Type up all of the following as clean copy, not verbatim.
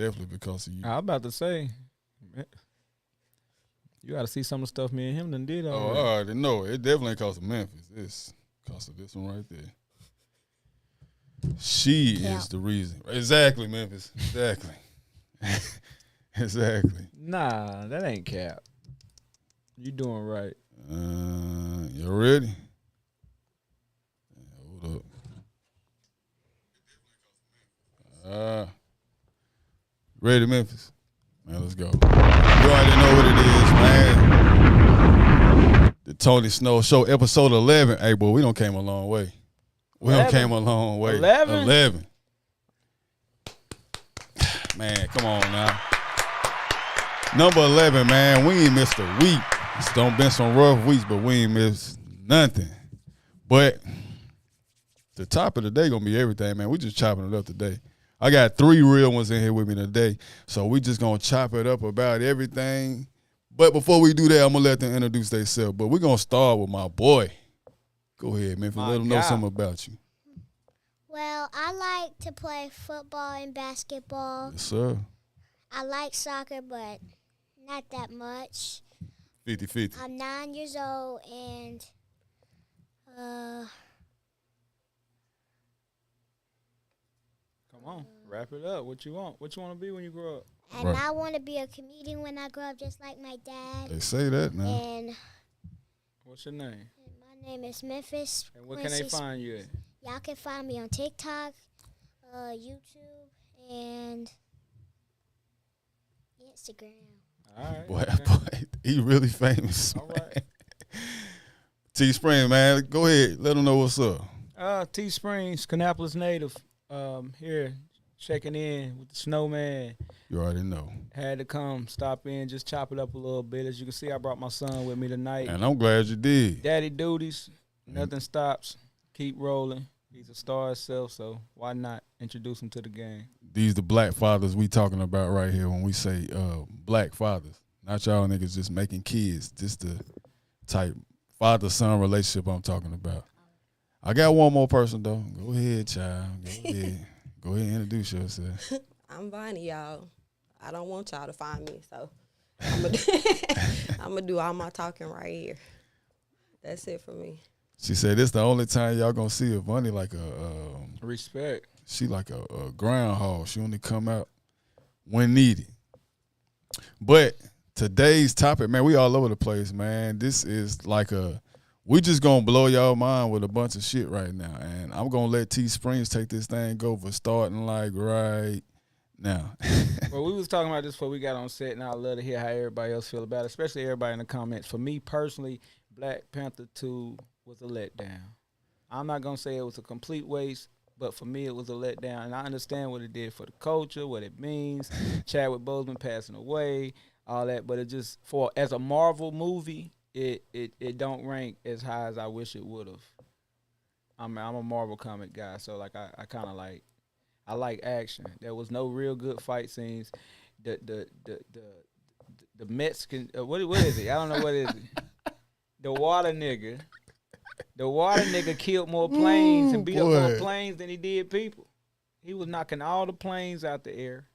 definitely because of you. I was about to say, you got to see some of the stuff me and him done did Oh, already. I already know. It definitely cost of Memphis. It's cost of this one right there. She is the reason. Exactly, Memphis. Exactly. Exactly. Nah, that ain't cap. You doing right. You ready? Hold up. Ready, Memphis? Man, let's go. You already know what it is, man. The Tony Snow Show, episode 11. Hey, boy, we done came a long way. We done came a long way. 11. Man, come on now. Number 11, man. We ain't missed a week. It's done been some rough weeks, but we ain't missed nothing. But the top of the day gonna be everything, man. We just chopping it up today. I got 3 real ones in here with me today, so we just gonna chop it up about everything. But before we do that, I'm gonna let them introduce themselves. But we're gonna start with my boy. Go ahead, man. Let them know something about you. Well, I like to play football and basketball. Yes, sir. I like soccer, but not that much. 50-50. I'm 9 years old, and Come on, wrap it up. What you want? What you want to be when you grow up? and Right. I want to be a comedian when I grow up, just like my dad. They say that now. And What's your name? my name is Memphis. And where can they Quincy. find you at? Y'all can find me on TikTok, YouTube, and Instagram. All right. Boy, okay. boy, he really famous. All right. T Spring, man. Go ahead. Let them know what's up. T Springs, Kannapolis native. Here, checking in with the snowman. You already know. Had to come, stop in, just chop it up a little bit. As you can see, I brought my son with me tonight. And I'm glad you did. Daddy duties, nothing stops. Keep rolling. He's a star himself, so why not introduce him to the game? These the black fathers we talking about right here when we say black fathers. Not y'all niggas just making kids. This the type father-son relationship I'm talking about. I got one more person, though. Go ahead, child. Go ahead. Go ahead and introduce yourself. I'm Bonnie, y'all. I don't want y'all to find me, so I'm gonna do all my talking right here. That's it for me. She said this the only time y'all gonna see a Bunny like a Respect. she like a groundhog. She only come out when needed. But today's topic, man, we all over the place, man. This is like we just gonna blow y'all mind with a bunch of shit right now. And I'm gonna let T Springs take this thing over, starting like right now. Well, we was talking about this before we got on set, and I'd love to hear how everybody else feel about it, especially everybody in the comments. For me personally, Black Panther 2 was a letdown. I'm not going to say it was a complete waste, but for me it was a letdown. And I understand what it did for the culture, what it means, Chadwick Boseman passing away, all that. But it just, as a Marvel movie, it don't rank as high as I wish it would have. I'm a Marvel comic guy, so like I kind of like, I like action. There was no real good fight scenes. The Mexican, what is it? I don't know what is it. The water nigga killed more planes and beat up more planes than he did people. He was knocking all the planes out the air.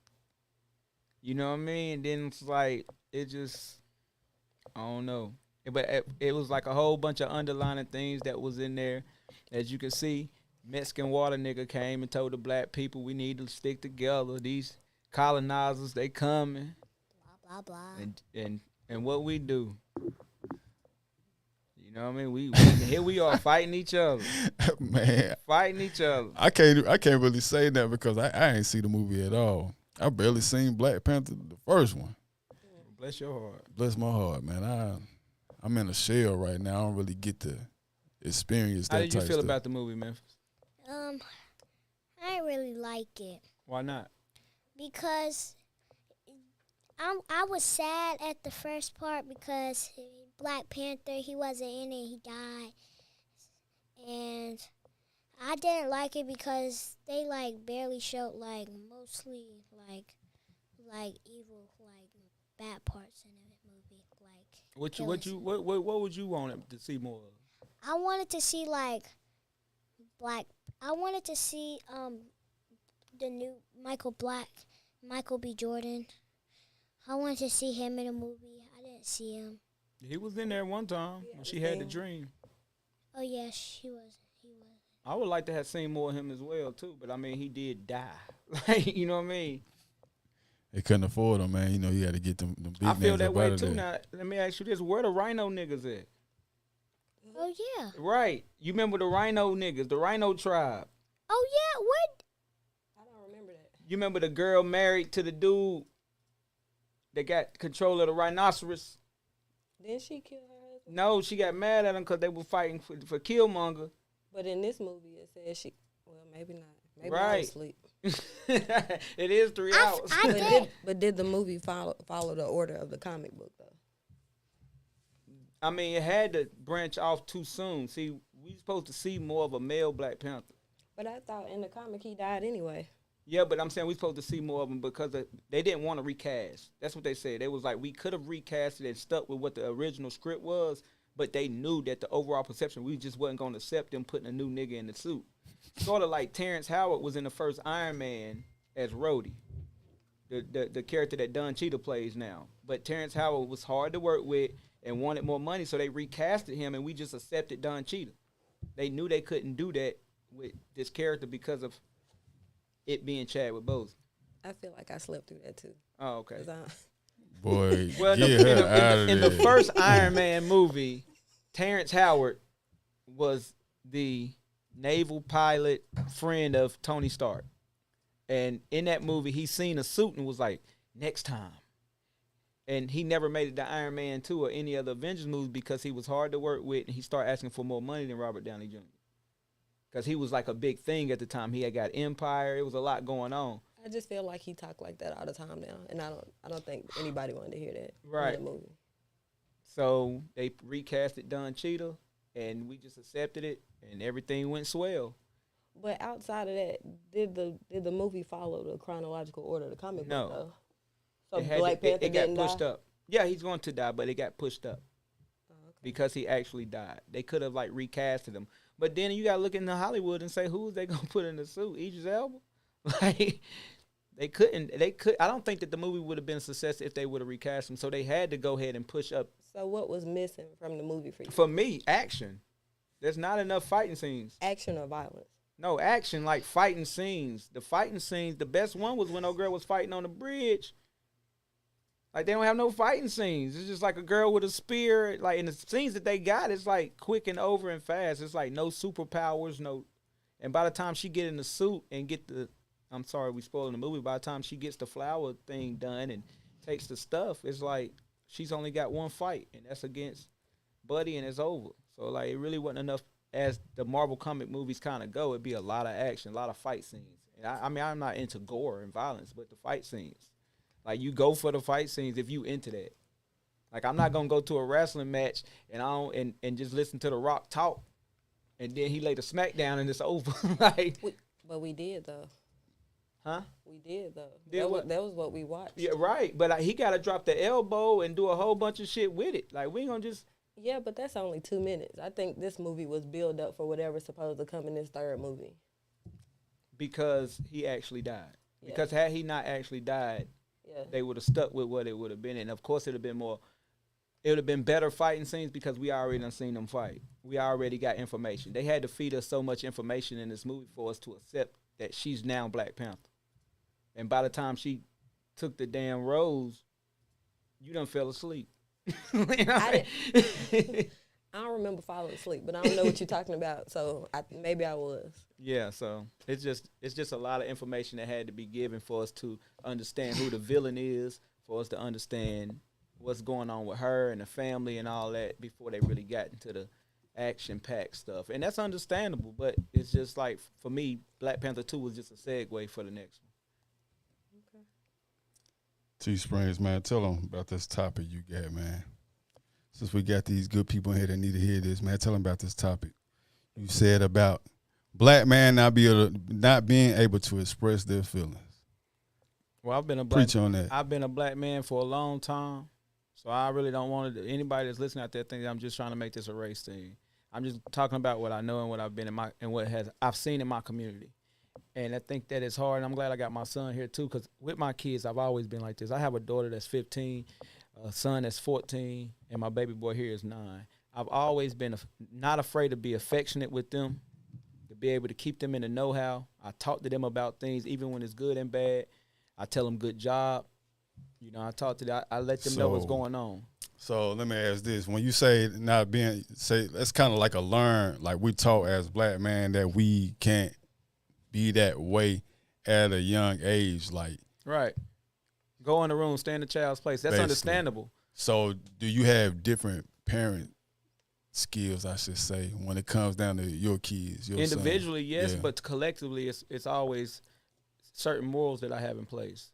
You know what I mean? And then it's like, it just, I don't know. But it was like a whole bunch of underlining things that was in there. As you can see, Mexican water nigga came and told the black people we need to stick together. These colonizers, they coming. Blah, blah, blah. And what we do. You know what I mean? We here we are fighting each other. Man. Fighting each other. I can't really say that because I ain't see the movie at all. I barely seen Black Panther, the first one. Bless your heart. Bless my heart, man. I'm in a shell right now. I don't really get to experience that. How did you type feel stuff. about the movie, Memphis? I didn't really like it Why not? because I was sad at the first part because Black Panther, he wasn't in it, he died. And I didn't like it because they like barely showed like mostly like evil like bad parts in the movie. Like What would you want to see more of? I wanted to see like I wanted to see the new Michael Michael B. Jordan. I wanted to see him in a movie. I didn't see him. He was in there one time when she had the dream. Oh yes, he was. He was. I would like to have seen more of him as well too, but I mean he did die. Like, you know what I mean? They couldn't afford him, man. You know, you had to get them big I feel names that up way out of too. there. Now let me ask you this: where the Rhino niggas at? Oh yeah. Right. You remember the Rhino niggas, the Rhino tribe? Oh yeah. What? I don't remember that. You remember the girl married to the dude that got control of the rhinoceros? Didn't she kill her husband? No, she got mad at him because they were fighting for Killmonger. But in this movie, it says she. Well, maybe not. Maybe I Right. was asleep. It is 3 hours. I did. But did the movie follow the order of the comic book though? I mean, it had to branch off too soon. See, we supposed to see more of a male Black Panther. But I thought in the comic he died anyway. Yeah, but I'm saying we supposed to see more of them because they didn't want to recast. That's what they said. They was like, we could have recast it and stuck with what the original script was, but they knew that the overall perception, we just wasn't going to accept them putting a new nigga in the suit. Sort of like Terrence Howard was in the first Iron Man as Rhodey, the character that Don Cheadle plays now. But Terrence Howard was hard to work with and wanted more money, so they recasted him, and we just accepted Don Cheadle. They knew they couldn't do that with this character because of it being Chadwick Boseman. I feel like I slept through that too. Oh, okay. 'Cause Boy, Well, get her out of in there. the first Iron Man movie, Terrence Howard was the naval pilot friend of Tony Stark. And in that movie, he seen a suit and was like, next time. And he never made it to Iron Man 2 or any other Avengers movie because he was hard to work with and he started asking for more money than Robert Downey Jr. Because he was like a big thing at the time. He had got Empire. It was a lot going on. I just feel like he talked like that all the time now, and I don't think anybody wanted to hear that Right. in the movie. So they recasted Don Cheadle, and we just accepted it, and everything went swell. But outside of that, did the movie follow the chronological order of the comic No. book though? So It had Black to- it Panther got didn't pushed die? up. Yeah, he's going to die, but it got pushed up Oh, okay. because he actually died. They could have like recasted him, but then you got to look into Hollywood and say who's they gonna put in the suit? Idris Elba? Like they couldn't. They could. I don't think that the movie would have been a success if they would have recast him. So they had to go ahead and push up. So what was missing from the movie for you? For me, action. There's not enough fighting scenes. Action or violence? No, action, like fighting scenes. The fighting scenes, the best one was when old girl was fighting on the bridge. Like, they don't have no fighting scenes. It's just like a girl with a spear. Like, in the scenes that they got, it's like quick and over and fast. It's like no superpowers, no. And by the time she get in the suit and get the, I'm sorry, we spoiling the movie. By the time she gets the flower thing done and takes the stuff, it's like she's only got one fight, and that's against Buddy, and it's over. So, like, it really wasn't enough. As the Marvel comic movies kind of go, it'd be a lot of action, a lot of fight scenes. And I mean, I'm not into gore and violence, but the fight scenes. Like, you go for the fight scenes if you into that. Like, I'm not gonna go to a wrestling match and just listen to The Rock talk, and then he lay the smackdown and it's over. Like, But we did though. huh? We did though. Did what? That was what we watched. Yeah, right. But he gotta drop the elbow and do a whole bunch of shit with it. Like, we ain't gonna just. Yeah, but that's only 2 minutes. I think this movie was build up for whatever's supposed to come in this third movie. Because he actually died. Yeah. Because had he not actually died, Yeah. they would have stuck with what it would have been. And of course, it would have been more. It would have been better fighting scenes because we already done seen them fight. We already got information. They had to feed us so much information in this movie for us to accept that she's now Black Panther. And by the time she took the damn rose, you done fell asleep. You know? I don't remember falling asleep, but I don't know what you're talking about. So maybe I was. Yeah, so it's just a lot of information that had to be given for us to understand who the villain is, for us to understand what's going on with her and the family and all that before they really got into the action-packed stuff. And that's understandable, but it's just like, for me, Black Panther 2 was just a segue for the next one. T Springs, man, tell them about this topic you got, man. Since we got these good people in here that need to hear this, man, tell them about this topic. You said about black man not being able to express their feelings. Well, I've been a black Preach on that. I've been a black man for a long time, so I really don't want to. Anybody that's listening out there think that I'm just trying to make this a race thing. I'm just talking about what I know and what I've been in my and what I've seen in my community. And I think that it's hard. And I'm glad I got my son here too, because with my kids, I've always been like this. I have a daughter that's 15, a son that's 14, and my baby boy here is 9. I've always been not afraid to be affectionate with them, to be able to keep them in the know-how. I talk to them about things, even when it's good and bad. I tell them good job. You know, I talk to them. I let them know what's going on. So let me ask this: when you say not being, that's kind of like a learn. Like we taught as black man that we can't be that way at a young age. Like right, go in the room, stay in the child's place. That's basically understandable. So do you have different parent skills, I should say, when it comes down to your kids? Your Individually, son? yes, Yeah. but collectively, it's always certain morals that I have in place.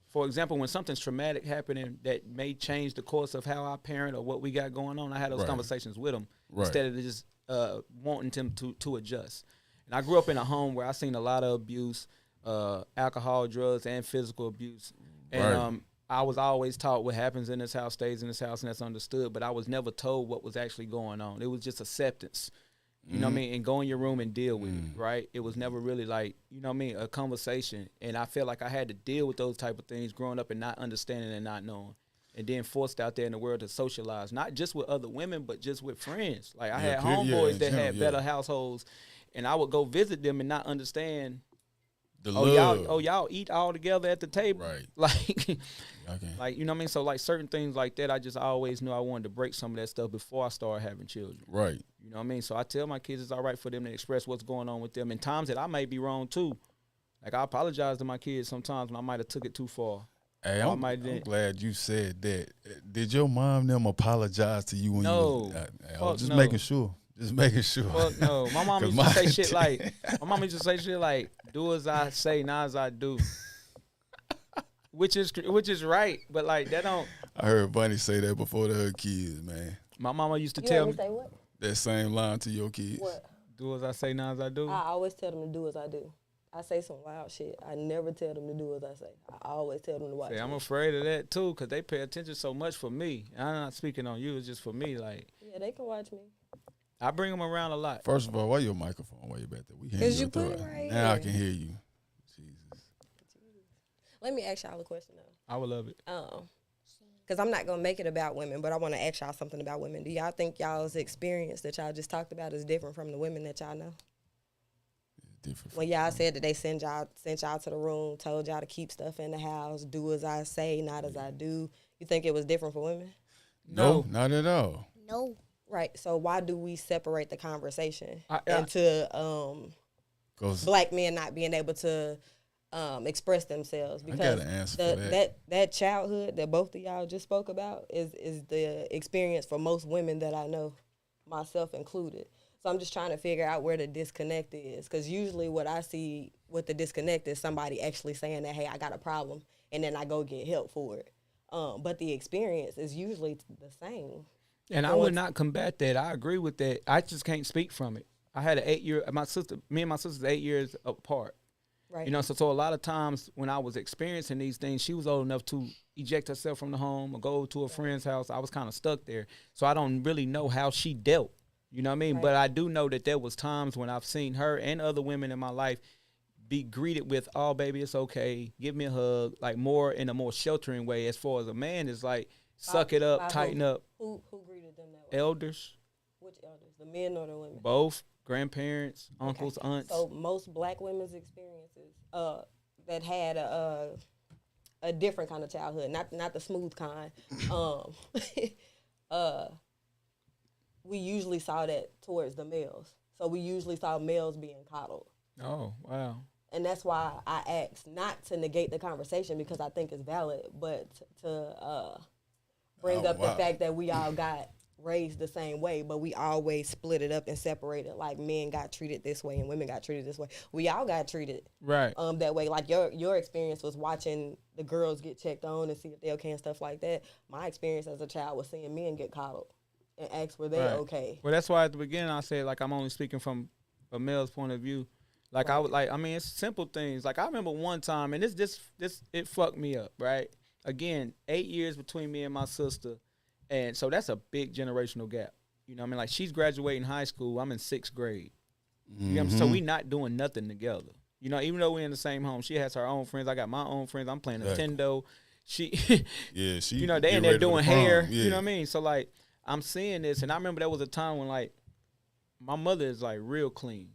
For example, when something's traumatic happening that may change the course of how I parent or what we got going on, I had those Right. conversations with them Right. instead of just wanting them to adjust. And I grew up in a home where I seen a lot of abuse, alcohol, drugs, and physical abuse. And Right. I was always taught what happens in this house stays in this house, and that's understood. But I was never told what was actually going on. It was just acceptance. You know what I mean? And go in your room and deal with it, right? It was never really like, you know what I mean, a conversation. And I felt like I had to deal with those type of things growing up and not understanding and not knowing. And then forced out there in the world to socialize, not just with other women, but just with friends. Like I had homeboys in that general, had better households, and I would go visit them and not understand, The oh, love. y'all eat all together at the table. Right. Like, Okay. like, you know what I mean? So like certain things like that, I just always knew I wanted to break some of that stuff before I started having children. Right. You know what I mean? So I tell my kids it's all right for them to express what's going on with them. And times that I may be wrong too. Like I apologize to my kids sometimes when I might have took it too far. Hey, I I'm might didn't. glad you said that. Did your mom and them apologize to you when No. you was I Fuck was just no. making sure. Just making sure. Fuck no. My mom 'Cause used to say mine shit did. like, my mom used to say shit like, do as I say, not as I do. Which is right, but like that don't. I heard Bunny say that before her kids, man. My mama used to You tell heard me, me say what? That same line to your kids. What? do as I say, not as I do. I always tell them to do as I do. I say some wild shit. I never tell them to do as I say. I always tell them to watch. See, I'm me. afraid of that too, cause they pay attention so much for me. I'm not speaking on you. It's just for me. Like Yeah, they can watch me. I bring them around a lot. First of all, why your microphone way back there? We hear 'Cause you you put through it right Now I here. can hear you. Jesus. Let me ask y'all a question though. I would love it. Because I'm not going to make it about women, but I want to ask y'all something about women. Do y'all think y'all's experience that y'all just talked about is different from the women that y'all know? Different. When y'all said that they sent y'all to the room, told y'all to keep stuff in the house, do as I say, not as I do, you think it was different for women? No, not at all. No. Right. So why do we separate the conversation I- into 'Cause black men not being able to express themselves? I Because got an answer for that. that childhood that both of y'all just spoke about is the experience for most women that I know, myself included. So I'm just trying to figure out where the disconnect is, because usually what I see with the disconnect is somebody actually saying that, hey, I got a problem, and then I go get help for it. But the experience is usually the same. And I would not combat that. I agree with that. I just can't speak from it. I had an 8-year. Me and my sister's 8 years apart. Right. You know, so a lot of times when I was experiencing these things, she was old enough to eject herself from the home or go to a friend's house. I was kind of stuck there. So I don't really know how she dealt. You know what I mean? Right. But I do know that there was times when I've seen her and other women in my life be greeted with, oh, baby, it's okay. Give me a hug. Like more in a more sheltering way. As far as a man is like, suck it up, By tighten who? up. Who greeted them that way? Elders, Which elders? The men or the women? both, grandparents, uncles, aunts. So most black women's experiences that had a different kind of childhood, not the smooth kind. We usually saw that towards the males. So we usually saw males being coddled. Oh, wow. And that's why I asked not to negate the conversation because I think it's valid, but to bring Oh, up wow. the fact that we all got raised the same way, but we always split it up and separated. Like men got treated this way and women got treated this way. We all got treated Right. that way. Like your experience was watching the girls get checked on and see if they okay and stuff like that. My experience as a child was seeing men get coddled and ask were they Right. okay. Well, that's why at the beginning I said, like, I'm only speaking from a male's point of view. Like, I would, like, I mean, it's simple things. Like, I remember one time, and this it fucked me up, right? Again, 8 years between me and my sister, and so that's a big generational gap. You know what I mean? Like, she's graduating high school. I'm in 6th grade. You know what I'm saying? So we not doing nothing together. You know, even though we're in the same home, she has her own friends. I got my own friends. I'm playing Exactly. Nintendo. She, Yeah, she. you know, they get in there ready for the doing prom. hair. Yeah. You know what I mean? So like, I'm seeing this, and I remember there was a time when like, my mother is like real clean,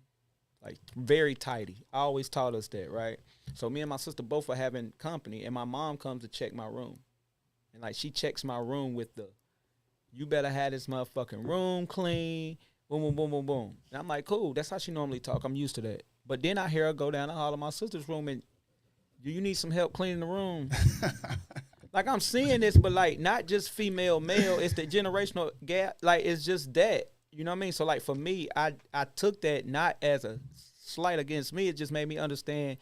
like very tidy. I always taught us that, right? So me and my sister both are having company, and my mom comes to check my room, and like she checks my room with the, you better have this motherfucking room clean. Boom, boom, boom, boom, boom. And I'm like, cool. That's how she normally talk. I'm used to that. But then I hear her go down the hall of my sister's room and, do you need some help cleaning the room? Like, I'm seeing this, but like not just female, male. It's the generational gap. Like, it's just that. You know what I mean? So like for me, I took that not as a slight against me. It just made me understand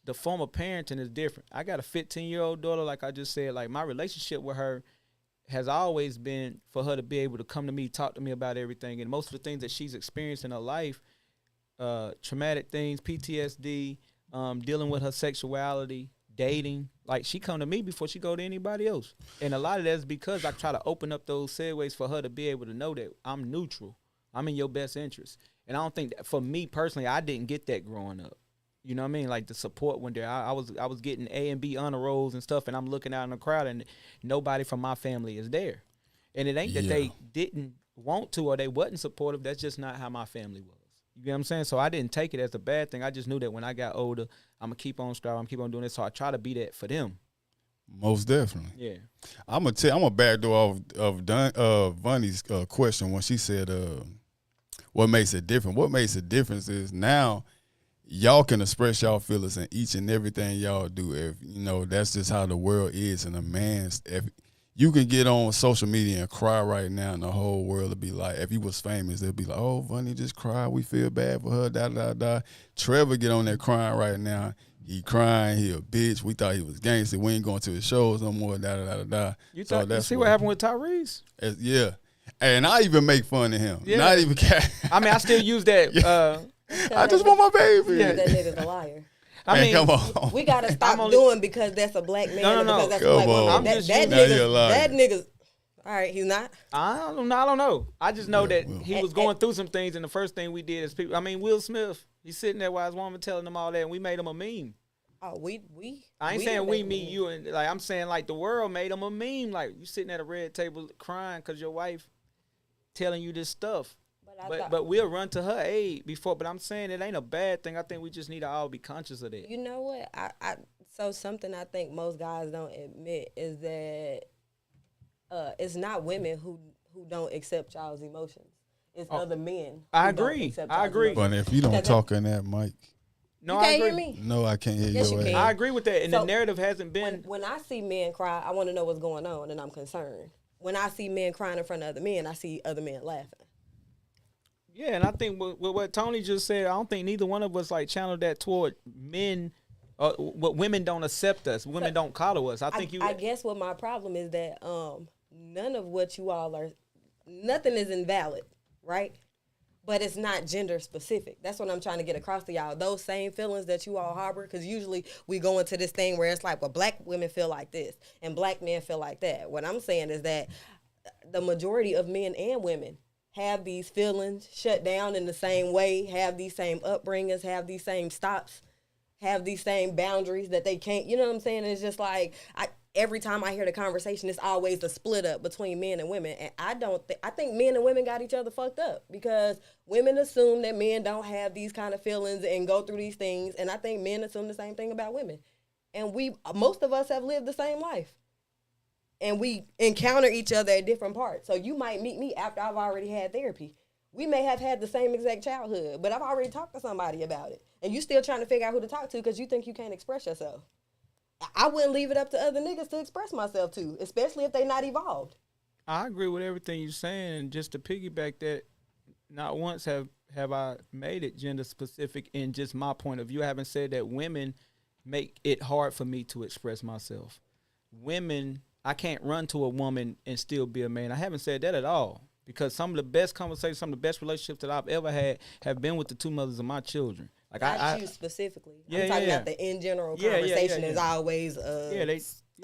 the form of parenting is different. I got a 15-year-old daughter, like I just said. Like, my relationship with her has always been for her to be able to come to me, talk to me about everything. And most of the things that she's experienced in her life, traumatic things, PTSD, dealing with her sexuality, dating, like she come to me before she go to anybody else. And a lot of that is because I try to open up those segues for her to be able to know that I'm neutral. I'm in your best interest. And I don't think that, for me personally, I didn't get that growing up. You know what I mean? Like the support when there, I was getting A and B honor rolls and stuff, and I'm looking out in the crowd, and nobody from my family is there. And it ain't that they didn't want to or they wasn't supportive. That's just not how my family was. You get what I'm saying? So I didn't take it as a bad thing. I just knew that when I got older, I'm gonna keep on striving. I'm keep on doing this. So I try to be that for them. Most definitely. Yeah. I'm a backdoor of Vonnie's question when she said, "What makes it different?" What makes a difference is now y'all can express y'all feelings in each and everything y'all do. If you know, that's just how the world is. And a man's, if you can get on social media and cry right now, and the whole world will be like, if he was famous, they'll be like, "Oh, Vonnie just cried. We feel bad for her." Da da da. Trevor get on there crying right now. He crying. He a bitch. We thought he was gangster. We ain't going to his shows no more. Da da da da. You that's see what happened with Tyrese? Yeah. And I even make fun of him. Yeah. Not even. I mean, I still use that. I just want my baby. That nigga's a liar. I Man, mean, come on. We gotta stop doing because that's a black man. No. And because that's a Come black woman. on. I'm just That Now you're nigga's. lying. That nigga's. All right, he's not. I don't know. I just know that he was Eh, going through some things, and the first thing we did as people, I mean, Will Smith, he's sitting there while his woman telling him all that, and we made him a meme. Oh, we. I ain't saying we, didn't me, make you, and like I'm saying like the world made him a meme. Like you sitting at a red table crying because your wife telling you this stuff. But we'll run to her aid before. But I'm saying it ain't a bad thing. I think we just need to all be conscious of that. You know what? So something I think most guys don't admit is that it's not women who don't accept y'all's emotions. It's other men. I who don't agree. accept I y'all's agree. emotions. But if you don't Because talk in that mic, No, You I can't agree. hear me. no, I can't hear Yes, your you ass. can. I agree with that. And So, the narrative hasn't been. When I see men cry, I want to know what's going on, and I'm concerned. When I see men crying in front of other men, I see other men laughing. Yeah, and I think with what Tony just said, I don't think neither one of us like channeled that toward men. What women don't accept us, women don't coddle us. I think I guess what my problem is that none of what you all are, nothing is invalid, right? But it's not gender specific. That's what I'm trying to get across to y'all. Those same feelings that you all harbor, because usually we go into this thing where it's like, well, black women feel like this and black men feel like that. What I'm saying is that the majority of men and women have these feelings shut down in the same way, have these same upbringings, have these same stops, have these same boundaries that they can't, you know what I'm saying? It's just like, every time I hear the conversation, it's always a split up between men and women. And I think men and women got each other fucked up because women assume that men don't have these kind of feelings and go through these things. And I think men assume the same thing about women. And most of us have lived the same life. And we encounter each other at different parts. So you might meet me after I've already had therapy. We may have had the same exact childhood, but I've already talked to somebody about it. And you still trying to figure out who to talk to because you think you can't express yourself. I wouldn't leave it up to other niggas to express myself to, especially if they not evolved. I agree with everything you're saying, and just to piggyback that, not once have I made it gender specific in just my point of view. I haven't said that women make it hard for me to express myself. Women, I can't run to a woman and still be a man. I haven't said that at all because some of the best conversations, some of the best relationships that I've ever had have been with the two mothers of my children. Like Not you specifically. Yeah, I'm talking yeah. about the in general Yeah, conversation yeah. is always a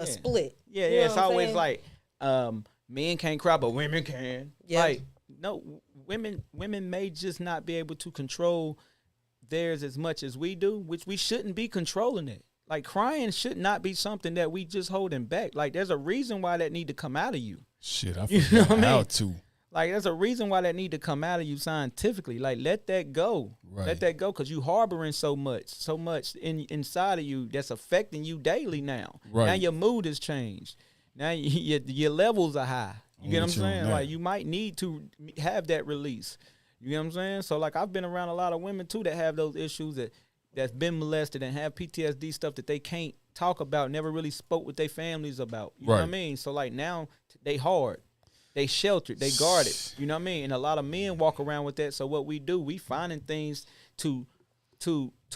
split. Yeah, You know it's what I'm always saying? like men can't cry, but women can. Yeah. Like no, women may just not be able to control theirs as much as we do, which we shouldn't be controlling it. Like crying should not be something that we just holding back. Like there's a reason why that need to come out of you. Shit, I You know forgot what I how mean? to. Like there's a reason why that need to come out of you scientifically. Like let that go. Right. Let that go, because you harboring so much inside of you that's affecting you daily now. Right. Now your mood has changed. Now your levels are high. You I'm get what I'm with you on saying? that. Like you might need to have that release. You get what I'm saying? So like I've been around a lot of women too that have those issues that's been molested and have PTSD stuff that they can't talk about, never really spoke with their families about. You know what I Right. mean? So like now they hard. They sheltered, they guarded. You know what I mean? And a lot of men walk around with that. So what we do, we finding things to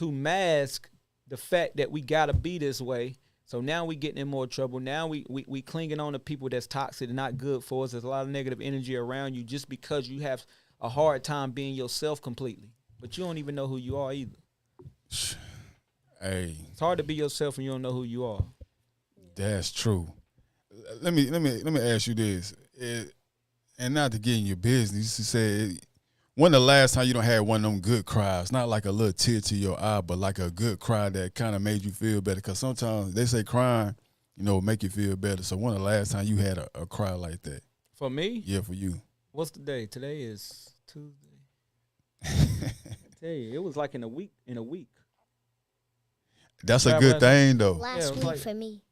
mask the fact that we gotta be this way. So now we getting in more trouble. Now we clinging on to people that's toxic and not good for us. There's a lot of negative energy around you just because you have a hard time being yourself completely. But you don't even know who you are either. Hey, It's hard to be yourself when you don't know who you are. that's true. Let me ask you this, and not to get in your business. You said when the last time you don't had one of them good cries, not like a little tear to your eye, but like a good cry that kind of made you feel better. Because sometimes they say crying, make you feel better. So when the last time you had a cry like that? For me, Yeah, for you. what's the day? Today is Tuesday. I tell you, it was like in a week. That's a Cry good last- thing though. Last Yeah, it was week like- for me.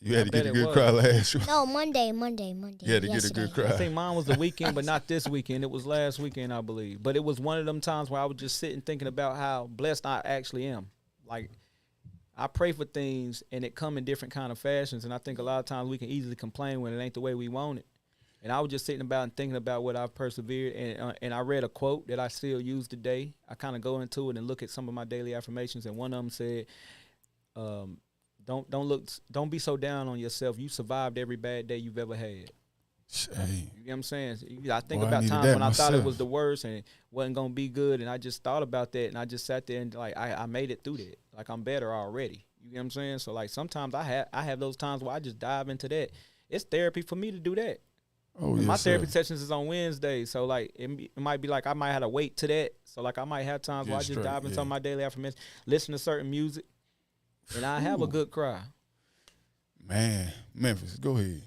You had to I get bet a it good was. cry last week. No, Monday. You had to get a good yesterday. I cry. think mine was the weekend, but not this weekend. It was last weekend, I believe. But it was one of them times where I was just sitting thinking about how blessed I actually am. Like, I pray for things, and it come in different kind of fashions. And I think a lot of times we can easily complain when it ain't the way we want it. And I was just sitting about and thinking about what I've persevered. And I read a quote that I still use today. I kind of go into it and look at some of my daily affirmations. And one of them said, don't be so down on yourself. You survived every bad day you've ever had. Hey, You know what I'm saying? I think Boy, I about needed times that when I thought it myself. was the worst and it wasn't gonna be good, and I just thought about that, and I just sat there and like I made it through that. Like I'm better already. You know what I'm saying? So like sometimes I have those times where I just dive into that. It's therapy for me to do that. oh My yes, therapy sir. sessions is on Wednesday, so like it might be like I might have to wait to that. So like I might have times where I Get just straight, dive into yeah. my daily affirmations, listen to certain music, and I have a Ooh. good cry. Man, Memphis, go ahead.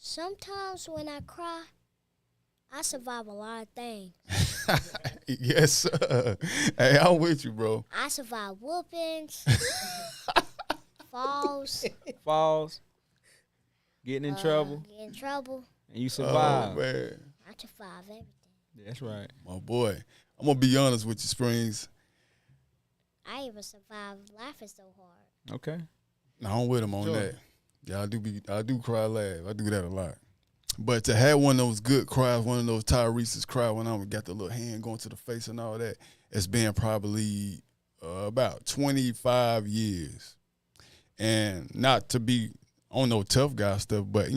Sometimes when I cry, I survive a lot of things. Yes, sir. Hey, I'm with you, bro. I survive whoopings, falls, Falls, getting in trouble, get in trouble. and you survive. Oh man, I survive everything. That's right. my boy. I'm gonna be honest with you, Springs. I even survived laughing so hard. Okay. No, I'm with him on Sure. that. Yeah, I do cry laugh. I do that a lot. But to have one of those good cries, one of those Tyrese's cry when I got the little hand going to the face and all that, it's been probably about 25 years. And not to be on no tough guy stuff, but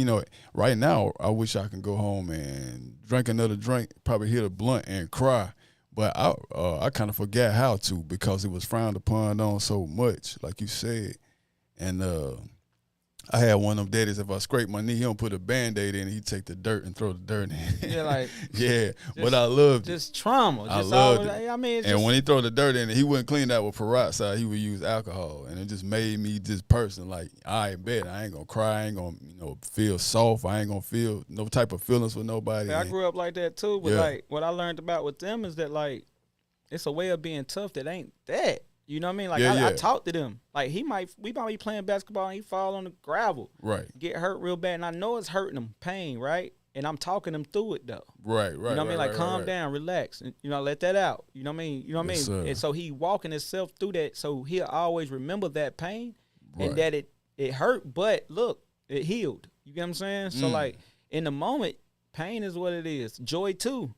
right now I wish I can go home and drink another drink, probably hit a blunt and cry. But I kind of forgot how to because it was frowned upon on so much, like you said. And I had one of them daddies, if I scrape my knee, he don't put a Band-Aid in it. He take the dirt and throw the dirt in. Yeah, like Yeah, but I loved it. just trauma. I Just loved always, it. I mean, it's And just, when he throw the dirt in it, he wouldn't clean that with peroxide. He would use alcohol. And it just made me this person like, I bet I ain't going to cry. I ain't going to feel soft. I ain't going to feel no type of feelings for nobody. I And- grew up like that too. But Yeah. like what I learned about with them is that like it's a way of being tough that ain't that. You know what I mean? Like Yeah, I yeah. talked to them. Like we might be playing basketball and he fall on the gravel, Right, get hurt real bad, and I know it's hurting him, pain, right? And I'm talking him through it though. right. You know what I mean? Like calm right. down, relax, and let that out. You know what I mean? You know what Yes, I mean? sir. And so he walking himself through that, so he'll always remember that pain Right. and that it hurt, but look, it healed. You get what I'm saying? So Mm. like in the moment, pain is what it is. Joy too,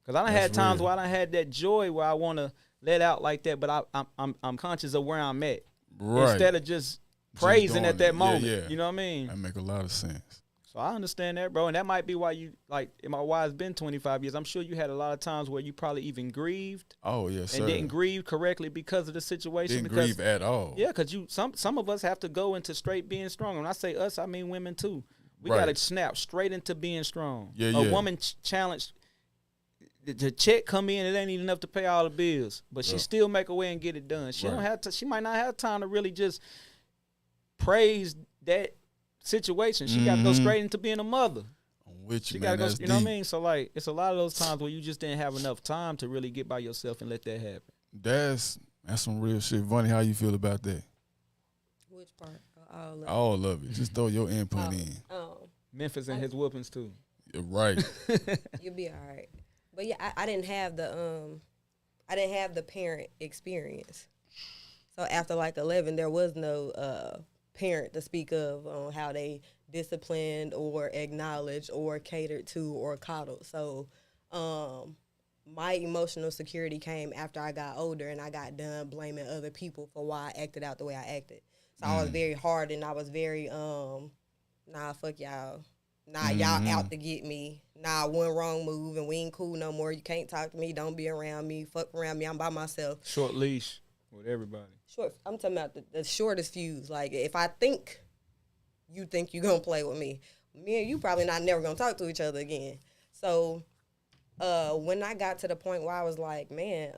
because I done That's had times real. where I done had that joy where I want to let out like that, but I'm conscious of where I'm at Right. instead of just praising doing at that it. Yeah, moment. yeah. You know what I mean? That make a lot of sense. So I understand that, bro, and that might be why you like. Why it's been 25 years. I'm sure you had a lot of times where you probably even grieved Oh, yes, sir. and didn't grieve correctly because of the situation. Didn't because, grieve at all. Yeah, because some of us have to go into straight being strong. When I say us, I mean women too. We Right. got to snap straight into being strong. Yeah, A yeah. woman challenged the check come in, it ain't even enough to pay all the bills, but she still make a way and get it done. She don't have to. She might not have time to really just praise that situation. She got to go straight into being a mother. I'm with She you, got to man. go. That's You know what I deep. mean? So like, it's a lot of those times where you just didn't have enough time to really get by yourself and let that happen. That's some real shit. Vonnie, how you feel about that? Which part? All of it. All of it. Just throw your input in. Memphis and his whoopings too. You're right. You'll be all right. But yeah, I didn't have the parent experience. So after like 11, there was no parent to speak of on how they disciplined or acknowledged or catered to or coddled. So my emotional security came after I got older and I got done blaming other people for why I acted out the way I acted. So I was very hard and I was very, nah, fuck y'all. Nah, y'all out to get me. Nah, one wrong move and we ain't cool no more. You can't talk to me. Don't be around me. Fuck around me. I'm by myself. Short leash with everybody. I'm talking about the shortest fuse. Like, if I think you gonna play with me, me and you probably never gonna talk to each other again. So when I got to the point where I was like, man,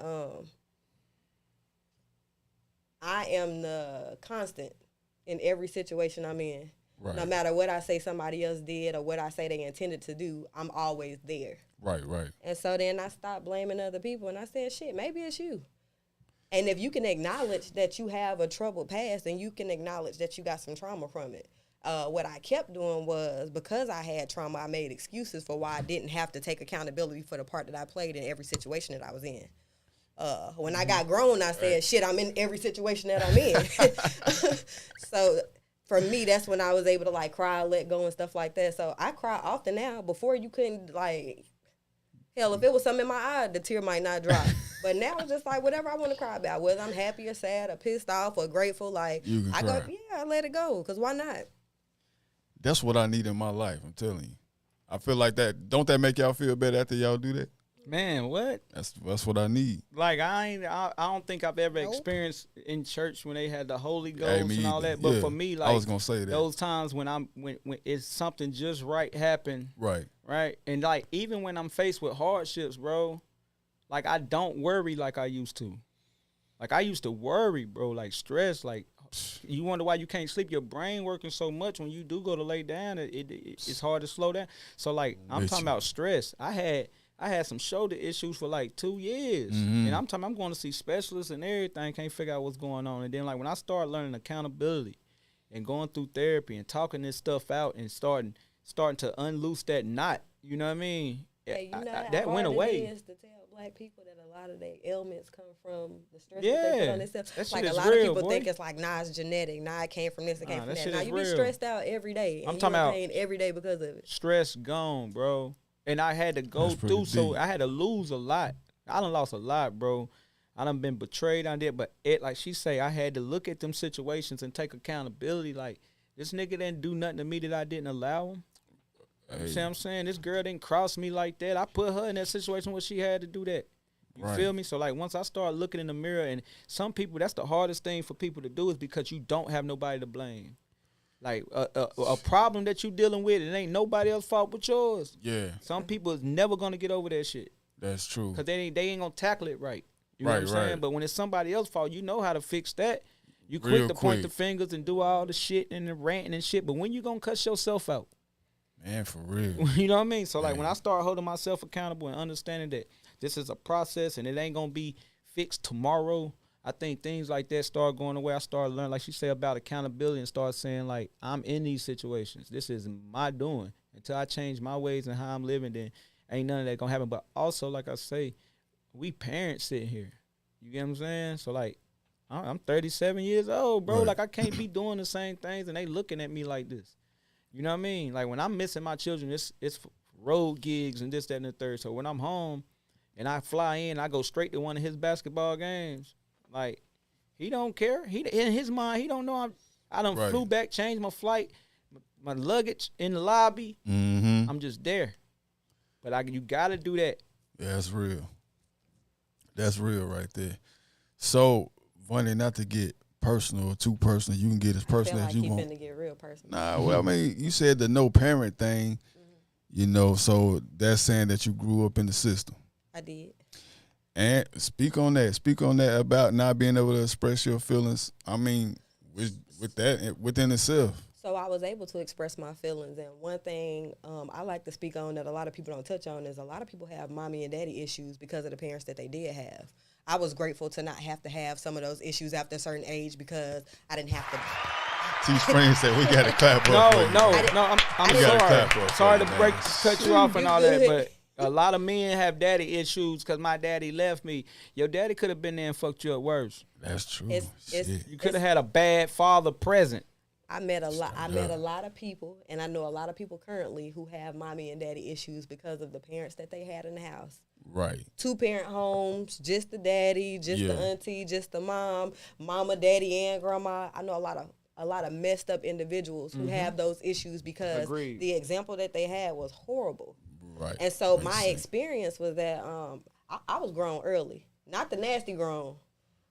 I am the constant in every situation I'm in. Right. No matter what I say somebody else did or what I say they intended to do, I'm always there. Right. And so then I stopped blaming other people and I said, shit, maybe it's you. And if you can acknowledge that you have a troubled past and you can acknowledge that you got some trauma from it, what I kept doing was, because I had trauma, I made excuses for why I didn't have to take accountability for the part that I played in every situation that I was in. When I got grown, I said, shit, I'm in every situation that I'm in. So for me, that's when I was able to like cry, let go and stuff like that. So I cry often now. Before you couldn't like, hell, if it was something in my eye, the tear might not drop. But now it's just like whatever I want to cry about, whether I'm happy or sad or pissed off or grateful, like You can I cry. go, yeah, I let it go. Cause why not? That's what I need in my life. I'm telling you. I feel like that. Don't that make y'all feel better after y'all do that? Man, what? That's what I need. Like I don't think I've ever experienced in church when they had the Holy Ghost me and all either. that. But Yeah, for me, like I was gonna say that. those times when when it's something just right happen, right, and like even when I'm faced with hardships, bro, like I don't worry like I used to. Like I used to worry, bro, like stress, like you wonder why you can't sleep. Your brain working so much when you do go to lay down, it's hard to slow down. So like I'm talking about stress. I had some shoulder issues for like 2 years. And I'm going to see specialists and everything, can't figure out what's going on. And then like when I started learning accountability and going through therapy and talking this stuff out and starting to unloose that knot, you know what I mean? Hey, you know that went away. It is to tell black people that a lot of their ailments come from the stress that Yeah, they put on themselves. that shit Like a is lot real, of people boy. think it's like, nah, it's genetic. Nah, it came from this, it came from that that. shit Nah, is you be real. stressed out every day. And I'm you talking in about- pain every day because of it. Stress gone, bro. And I had to go That's pretty through, so deep. I had to lose a lot. I done lost a lot, bro. I done been betrayed on that, but like she say, I had to look at them situations and take accountability. Like, this nigga didn't do nothing to me that I didn't allow him. You see what I'm saying? This girl didn't cross me like that. I put her in that situation where she had to do that. You Right. feel me? So, like, once I start looking in the mirror, and some people, that's the hardest thing for people to do is because you don't have nobody to blame. Like, a problem that you dealing with, it ain't nobody else's fault but yours. Yeah, Some people is never going to get over that shit that's true. because they ain't going to tackle it right. You know what I'm Right, saying? right. But when it's somebody else's fault, you know how to fix that. You Real quick to point quick. the fingers and do all the shit and the ranting and shit. But when you going to cuss yourself out? Man, for real. You know what I mean? So, like, Yeah. when I start holding myself accountable and understanding that this is a process and it ain't going to be fixed tomorrow, I think things like that start going away. I started learning, like she said, about accountability and start saying, like, I'm in these situations. This is my doing. Until I change my ways and how I'm living, then ain't none of that going to happen. But also, like I say, we parents sitting here. You get what I'm saying? So, like, I'm 37 years old, bro. Right. Like, I can't be doing the same things, and they looking at me like this. You know what I mean? Like, when I'm missing my children, it's road gigs and this, that, and the third. So when I'm home and I fly in, I go straight to one of his basketball games. Like, he don't care. He in his mind, he don't know I done Right. flew back, changed my flight, my luggage in the lobby. Mm-hmm. I'm just there. But you got to do that. Yeah, that's real. That's real right there. So, Vonnie, not to get personal or too personal, you can get as I feel personal like as you he want. finna get real personal. Nah, well, I mean, you said the no parent thing, you know, so that's saying that you grew up in the system. I did. And speak on that. Speak on that about not being able to express your feelings. I mean, with that within itself. So I was able to express my feelings, and one thing I like to speak on that a lot of people don't touch on is a lot of people have mommy and daddy issues because of the parents that they did have. I was grateful to not have to have some of those issues after a certain age because I didn't have to. T Spring said we got to clap No, up. for you. no, We I'm gotta clap sorry. up Sorry for to you, break, man. cut you off and all that, but a lot of men have daddy issues because my daddy left me. Your daddy could have been there and fucked you up worse. That's true. It's- You could have had a bad father present. I met a lot of people, and I know a lot of people currently who have mommy and daddy issues because of the parents that they had in the house. Right. 2-parent homes, just the daddy, just the auntie, just the mom, mama, daddy, and grandma. I know a lot of messed up individuals who have those issues because Agreed. the example that they had was horrible. Right. And so Makes my sense. experience was that I was grown early, not the nasty grown,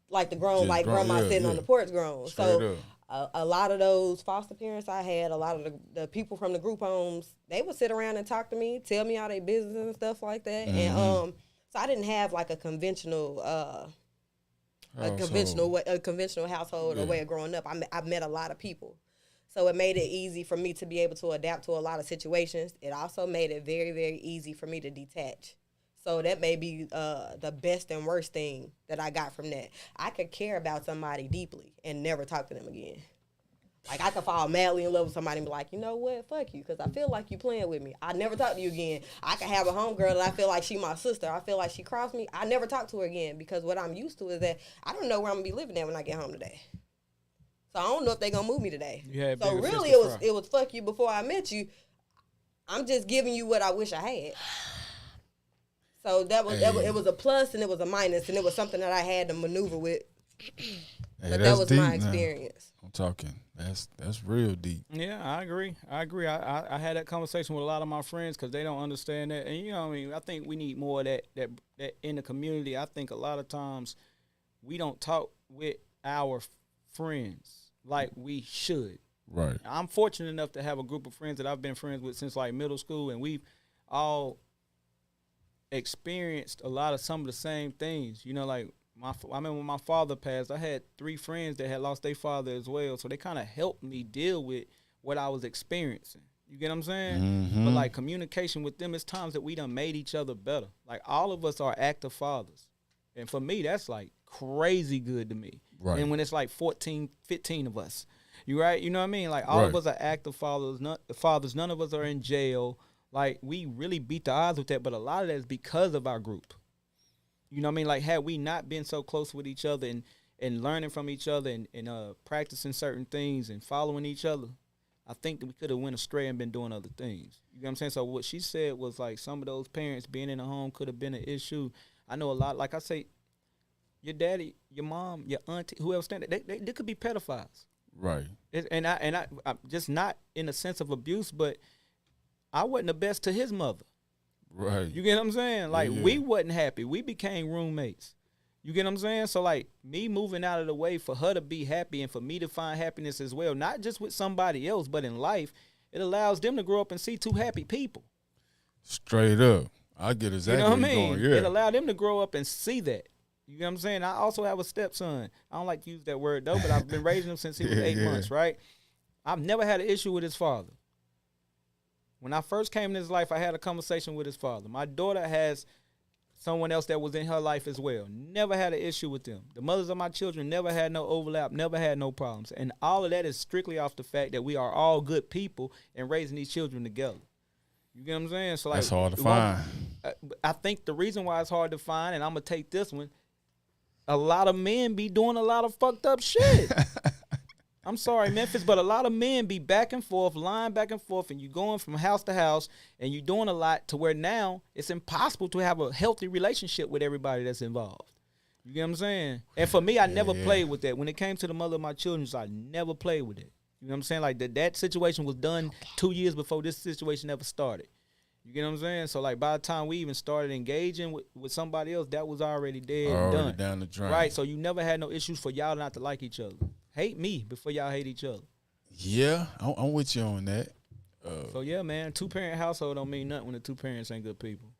like the grown Just like grown, grandma yeah, sitting on yeah. the porch grown. Straight So up. a lot of those foster parents I had, a lot of the people from the group homes, they would sit around and talk to me, tell me all their business and stuff like that. Mm-hmm. And so I didn't have like a conventional conventional household or way of growing up. I met a lot of people. So it made it easy for me to be able to adapt to a lot of situations. It also made it very, very easy for me to detach. So that may be the best and worst thing that I got from that. I could care about somebody deeply and never talk to them again. Like, I could fall madly in love with somebody and be like, you know what, fuck you, because I feel like you playing with me. I never talk to you again. I could have a homegirl that I feel like she my sister. I feel like she crossed me. I never talk to her again because what I'm used to is that I don't know where I'm going to be living at when I get home today. So I don't know if they're going to move me today. You had So bigger really, fish to fry. it was fuck you before I met you. I'm just giving you what I wish I had. So it was a plus and it was a minus, and it was something that I had to maneuver with. Hey, But that's that was deep my now. experience. I'm talking. That's real deep. Yeah, I agree. I had that conversation with a lot of my friends because they don't understand that. And, you know what I mean? I think we need more of that in the community. I think a lot of times we don't talk with our friends like we should. Right. I'm fortunate enough to have a group of friends that I've been friends with since like middle school, and we've all experienced a lot of some of the same things. You know, like I remember when my father passed, I had 3 friends that had lost their father as well, so they kind of helped me deal with what I was experiencing. You get what I'm saying? Mm-hmm. But like communication with them, it's times that we done made each other better. Like all of us are active fathers, and for me, that's like crazy good to me. Right. And when it's like 14, 15 of us, you right? You know what I mean? Like all of Right. us are active fathers. None of us are in jail. Like we really beat the odds with that, but a lot of that is because of our group. You know what I mean? Like had we not been so close with each other and learning from each other and practicing certain things and following each other, I think that we could have went astray and been doing other things. You know what I'm saying? So what she said was like some of those parents being in the home could have been an issue. I know a lot. Like I say, your daddy, your mom, your auntie, whoever standing, they could be pedophiles. Right. And I just not in a sense of abuse, but I wasn't the best to his mother. Right. You get what I'm saying? Like Yeah. we wasn't happy. We became roommates. You get what I'm saying? So like me moving out of the way for her to be happy and for me to find happiness as well, not just with somebody else, but in life, it allows them to grow up and see 2 happy people. Straight up. I get exactly You know what I where you're mean? going. Yeah. It allowed them to grow up and see that. You know what I'm saying? I also have a stepson. I don't like to use that word though, but I've been raising him since he was 8 months, right? I've never had an issue with his father. When I first came in his life, I had a conversation with his father. My daughter has someone else that was in her life as well. Never had an issue with them. The mothers of my children never had no overlap, never had no problems. And all of that is strictly off the fact that we are all good people and raising these children together. You get what I'm saying? So like, That's hard to find. I think the reason why it's hard to find, and I'm going to take this one, a lot of men be doing a lot of fucked up shit. I'm sorry, Memphis, but a lot of men be back and forth, lying back and forth, and you going from house to house, and you doing a lot to where now it's impossible to have a healthy relationship with everybody that's involved. You get what I'm saying? And for me, I never played with that. When it came to the mother of my children, I never played with it. You know what I'm saying? Like that situation was done 2 years before this situation ever started. You get what I'm saying? So like by the time we even started engaging with somebody else, that was already dead and Already done. down the drain. Right? So you never had no issues for y'all not to like each other. Hate me before y'all hate each other. Yeah, I'm with you on that. So yeah, man, 2-parent household don't mean nothing when the 2 parents ain't good people.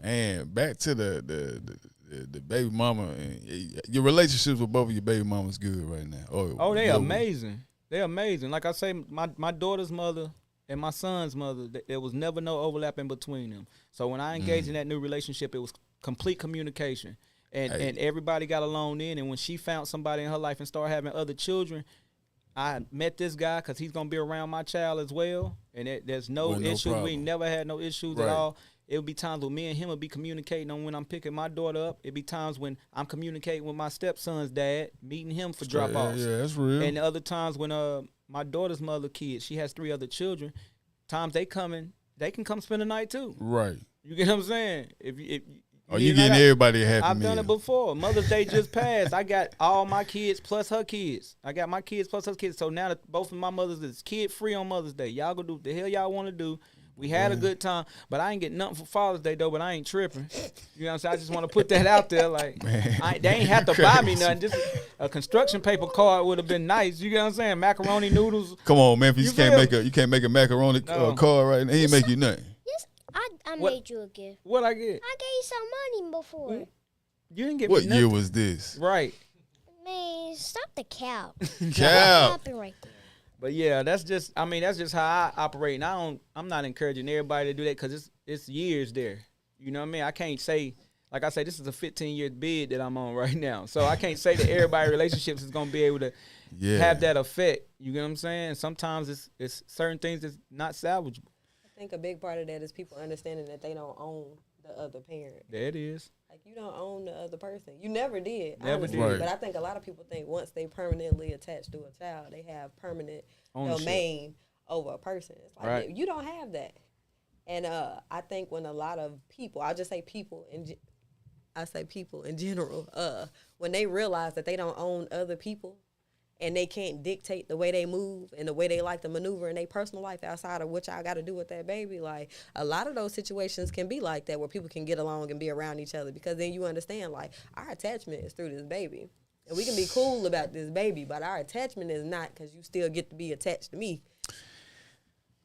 Man, back to the baby mama and your relationships with both of your baby mamas good right now. Oh, they amazing. They're amazing. Like I say, my daughter's mother and my son's mother, there was never no overlap in between them. So when I engaged in that new relationship, it was complete communication. And everybody got along in. And when she found somebody in her life and started having other children, I met this guy because he's going to be around my child as well. And there's no issue. We never had no issues at all. It would be times when me and him would be communicating on when I'm picking my daughter up. It'd be times when I'm communicating with my stepson's dad, meeting him for drop-offs. Yeah, that's real. And the other times when my daughter's mother kids, she has 3 other children, times they can come spend the night too. Right. You get what I'm saying? If you getting everybody a happy I've meal. done it before. Mother's Day just passed. I got all my kids plus her kids. I got my kids plus her kids. So now that both of my mothers is kid free on Mother's Day. Y'all go do what the hell y'all want to do. We had a good time, but I ain't get nothing for Father's Day though. But I ain't tripping. You know what I'm saying? I just want to put that out there. Like, they ain't have to buy me nothing. Just a construction paper card would have been nice. You get what I'm saying? Macaroni noodles. Come on, Memphis. You can't make a macaroni card right now. He ain't make you nothing. Yes, I made you a gift. What I get? I gave you some money before. You didn't get What me nothing. year was this? Right. Man, stop the cow. Cow. Stopping right there. But yeah, that's just how I operate. And I'm not encouraging everybody to do that because it's years there. You know what I mean? I can't say, like I say, this is a 15-year bid that I'm on right now. So I can't say that everybody relationships is gonna be able to have that effect. You get what I'm saying? Sometimes it's certain things that's not salvageable. I think a big part of that is people understanding that they don't own the other parent. There it is. Like, you don't own the other person. You never did. Never honestly. did. Right. But I think a lot of people think once they permanently attached to a child, they have permanent domain over a person. It's like, you don't have that. And I think when a lot of people, I'll just say people in general, when they realize that they don't own other people and they can't dictate the way they move and the way they like to maneuver in their personal life outside of what y'all got to do with that baby, like, a lot of those situations can be like that where people can get along and be around each other because then you understand, like, our attachment is through this baby. And we can be cool about this baby, but our attachment is not because you still get to be attached to me.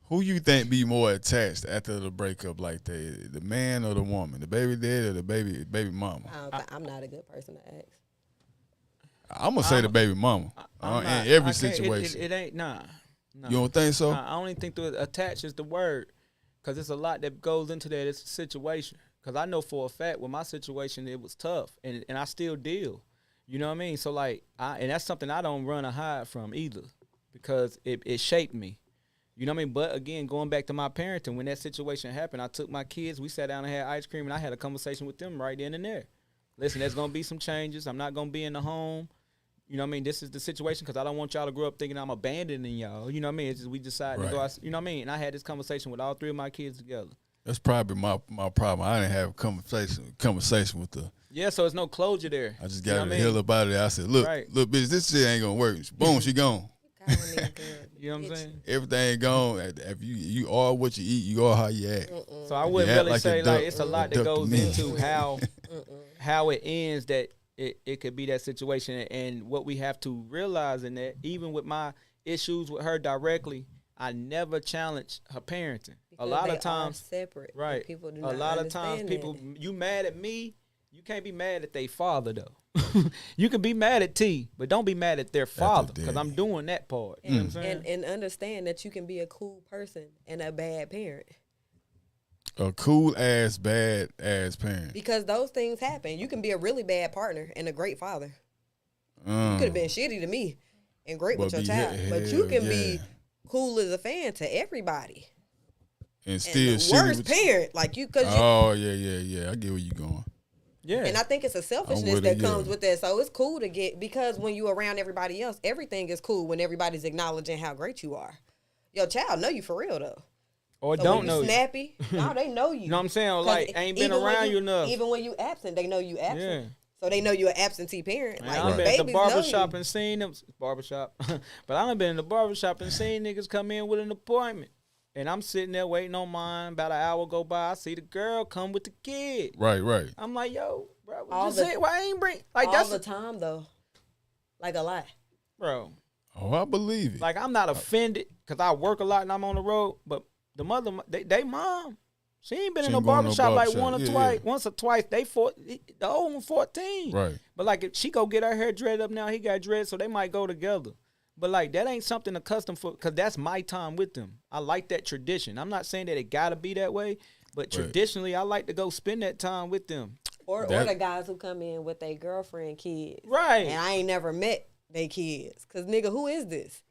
Who you think be more attached after the breakup, like the man or the woman, the baby dad or the baby mama? I'm not a good person to ask. I'm gonna say the baby mama in every situation. It ain't nah. You don't think so? I only think the attach is the word, because there's a lot that goes into that. It's a situation. Because I know for a fact with my situation it was tough, and I still deal. You know what I mean? So like, and that's something I don't run or hide from either, because it shaped me. You know what I mean? But again, going back to my parenting, when that situation happened, I took my kids, we sat down and had ice cream, and I had a conversation with them right then and there. Listen, there's going to be some changes. I'm not going to be in the home. You know what I mean? This is the situation because I don't want y'all to grow up thinking I'm abandoning y'all. You know what I mean? It's just we decided to go out. You know what I mean? And I had this conversation with all 3 of my kids together. That's probably my problem. I didn't have a conversation with the. Yeah, so there's no closure there. I just got the hell up out of there. I said, look, bitch, this shit ain't going to work. Boom, she gone. You know what I'm saying? Everything gone. If you are what you eat, you are how you act. So I wouldn't really say like it's a lot that goes into how it ends that it could be that situation. And what we have to realize in that, even with my issues with her directly, I never challenged her parenting. Because a lot they of times, are separate. Right? People do a not lot of times, people you mad at me, you can't be mad at their father though. You can be mad at T, but don't be mad at their father because I'm doing that part. You know what I'm saying? And understand that you can be a cool person and a bad parent. A cool ass, bad ass parent. Because those things happen. You can be a really bad partner and a great father. You could have been shitty to me and great with your child. But you can be cool as a fan to everybody. And still the worst parent. Like you, cause yeah. I get where you going. Yeah. And I think it's a selfishness that comes with that. So it's cool to get, because when you around everybody else, everything is cool when everybody's acknowledging how great you are. Your child know you for real though. Or so don't know you. Snappy. No, they know you. You know what I'm saying? Like, ain't been around you enough. Even when you absent, they know you absent. Yeah. So they know you're an absentee parent. Man, I've been at the barbershop and seen them. Barbershop. But I've been in the barbershop and seen niggas come in with an appointment. And I'm sitting there waiting on mine. About an hour go by. I see the girl come with the kid. Right. I'm like, yo, bro, why ain't bring? Like, all the time, though. Like, a lot. Bro. Oh, I believe it. Like, I'm not offended because I work a lot and I'm on the road. But the mother, they mom, She ain't been She in no ain't going to no barbershop like barbershop. one or Yeah, twice. yeah. Once or twice. The old one 14. Right. But like if she go get her hair dreaded up now, he got dread, so they might go together. But like that ain't something accustomed for, because that's my time with them. I like that tradition. I'm not saying that it gotta be that way, but traditionally I like to go spend that time with them. Or the guys who come in with their girlfriend kids. Right. And I ain't never met they kids. Cause nigga, who is this?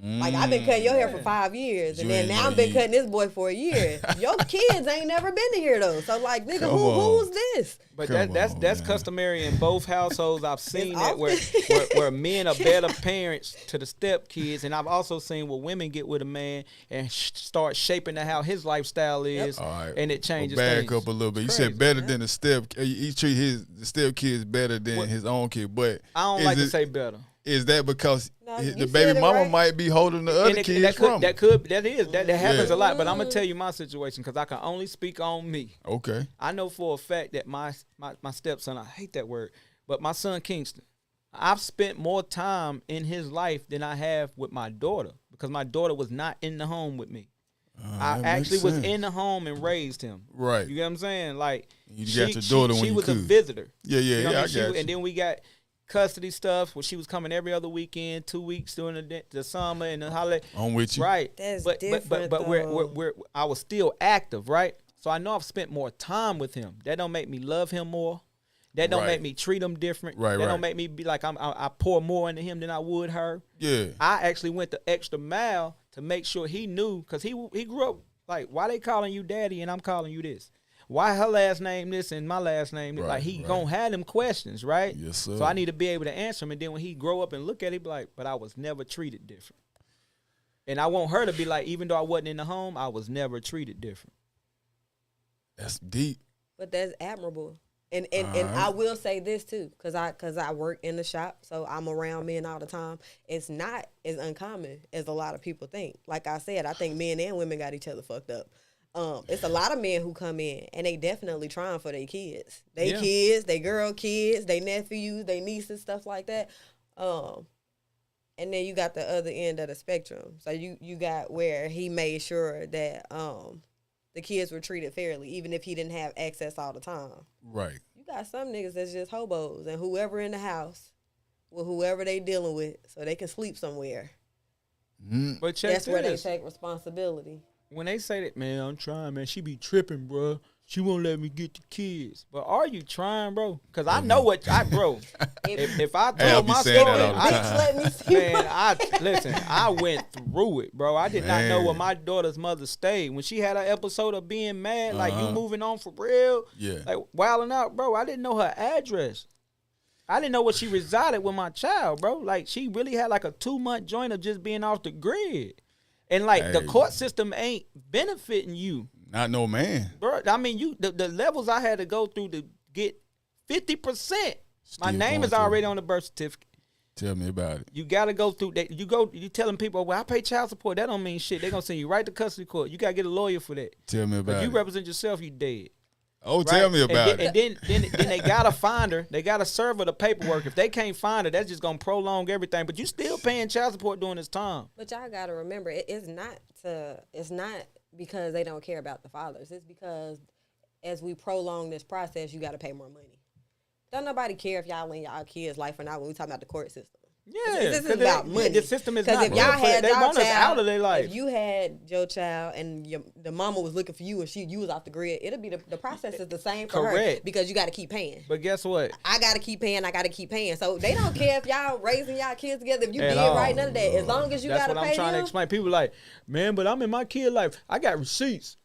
Like I've been cutting your hair for 5 years, and then now I've been cutting this boy for a year. Your kids ain't never been to here though. So like, nigga, who's this? But Come that's on, customary in both households. I've seen that where men are better parents to the step kids, and I've also seen where women get with a man and start shaping how his lifestyle is, and it changes. Back things. up a little bit. You Crazy. said better than the step. He treat the step kids better than his own kid, but I don't like to say better. Is that because No, the you baby said it mama right. might be holding the And other it- kids that from? that happens a lot. But I'm gonna tell you my situation because I can only speak on me. Okay. I know for a fact that my stepson, I hate that word, but my son Kingston, I've spent more time in his life than I have with my daughter because my daughter was not in the home with me. I that actually makes was sense. in the home and raised him. Right. You get what I'm saying? Like You got your daughter when she you was a could. visitor. Yeah, You know what I mean? got you. And then we got custody stuff where she was coming every other weekend, 2 weeks during the summer and the holiday. I'm with you. Right. That's but different, we're I was still active, right? So I know I've spent more time with him. That don't make me love him more. That don't Right. make me treat him different. Right, that right. don't make me be like I pour more into him than I would her. Yeah. I actually went the extra mile to make sure he knew, because he grew up like, why they calling you daddy and I'm calling you this? Why her last name this and my last name this? Right, Like he right. gonna have them questions, right? Yes, sir. So I need to be able to answer him, and then when he grow up and look at it, be like, but I was never treated different. And I want her to be like, even though I wasn't in the home, I was never treated different. That's deep. But that's admirable. And All right. I will say this too, cause I work in the shop, so I'm around men all the time. It's not as uncommon as a lot of people think. Like I said, I think men and women got each other fucked up. It's a lot of men who come in and they definitely trying for their kids, kids, they girl kids, they nephews, they nieces, stuff like that. And then you got the other end of the spectrum. So you got where he made sure that the kids were treated fairly, even if he didn't have access all the time. Right. You got some niggas that's just hobos, and whoever in the house with whoever they dealing with, so they can sleep somewhere. But check That's where they this. take responsibility. When they say that, man, I'm trying, man, she be tripping, bro. She won't let me get the kids. But are you trying, bro? Because I know what bro. If I Hey, I'll told be my saying that story, all the time. Let me see. man, I went through it, bro. I did not know Man. where my daughter's mother stayed. When she had an episode of being mad, like you moving on for real, Yeah. like wilding out, bro. I didn't know her address. I didn't know where she resided with my child, bro. Like she really had like a 2-month joint of just being off the grid. And like the Hey. court system ain't benefiting you. Not no man. Bro, I mean, the levels I had to go through to get 50%. My Still name going is through. already on the birth certificate. Tell me about it. You got to go through that. You telling people, well, I pay child support. That don't mean shit. They're going to send you right to custody court. You got to get a lawyer for that. Tell me But about you it. represent yourself, you dead. Oh, Right? tell me about And it. then they got to find her. They got to serve her the paperwork. If they can't find her, that's just going to prolong everything. But you still paying child support during this time. But y'all gotta remember, it's not because they don't care about the fathers. It's because as we prolong this process, you gotta pay more money. Don't nobody care if y'all in y'all kids' life or not when we talk about the court system. Yeah. This is 'cause about money. The system is Because not if y'all built for that. had They y'all want us child, out of their life. if you had your child and the mama was looking for you and you was off the grid, it'll be the process is the same for her Correct. because you got to keep paying. But guess what? I got to keep paying. So they don't care if y'all raising y'all kids together. If you At did all. right, none of that. As long as you That's got to what pay I'm trying to them. explain. People like, man, but I'm in my kid life. I got receipts.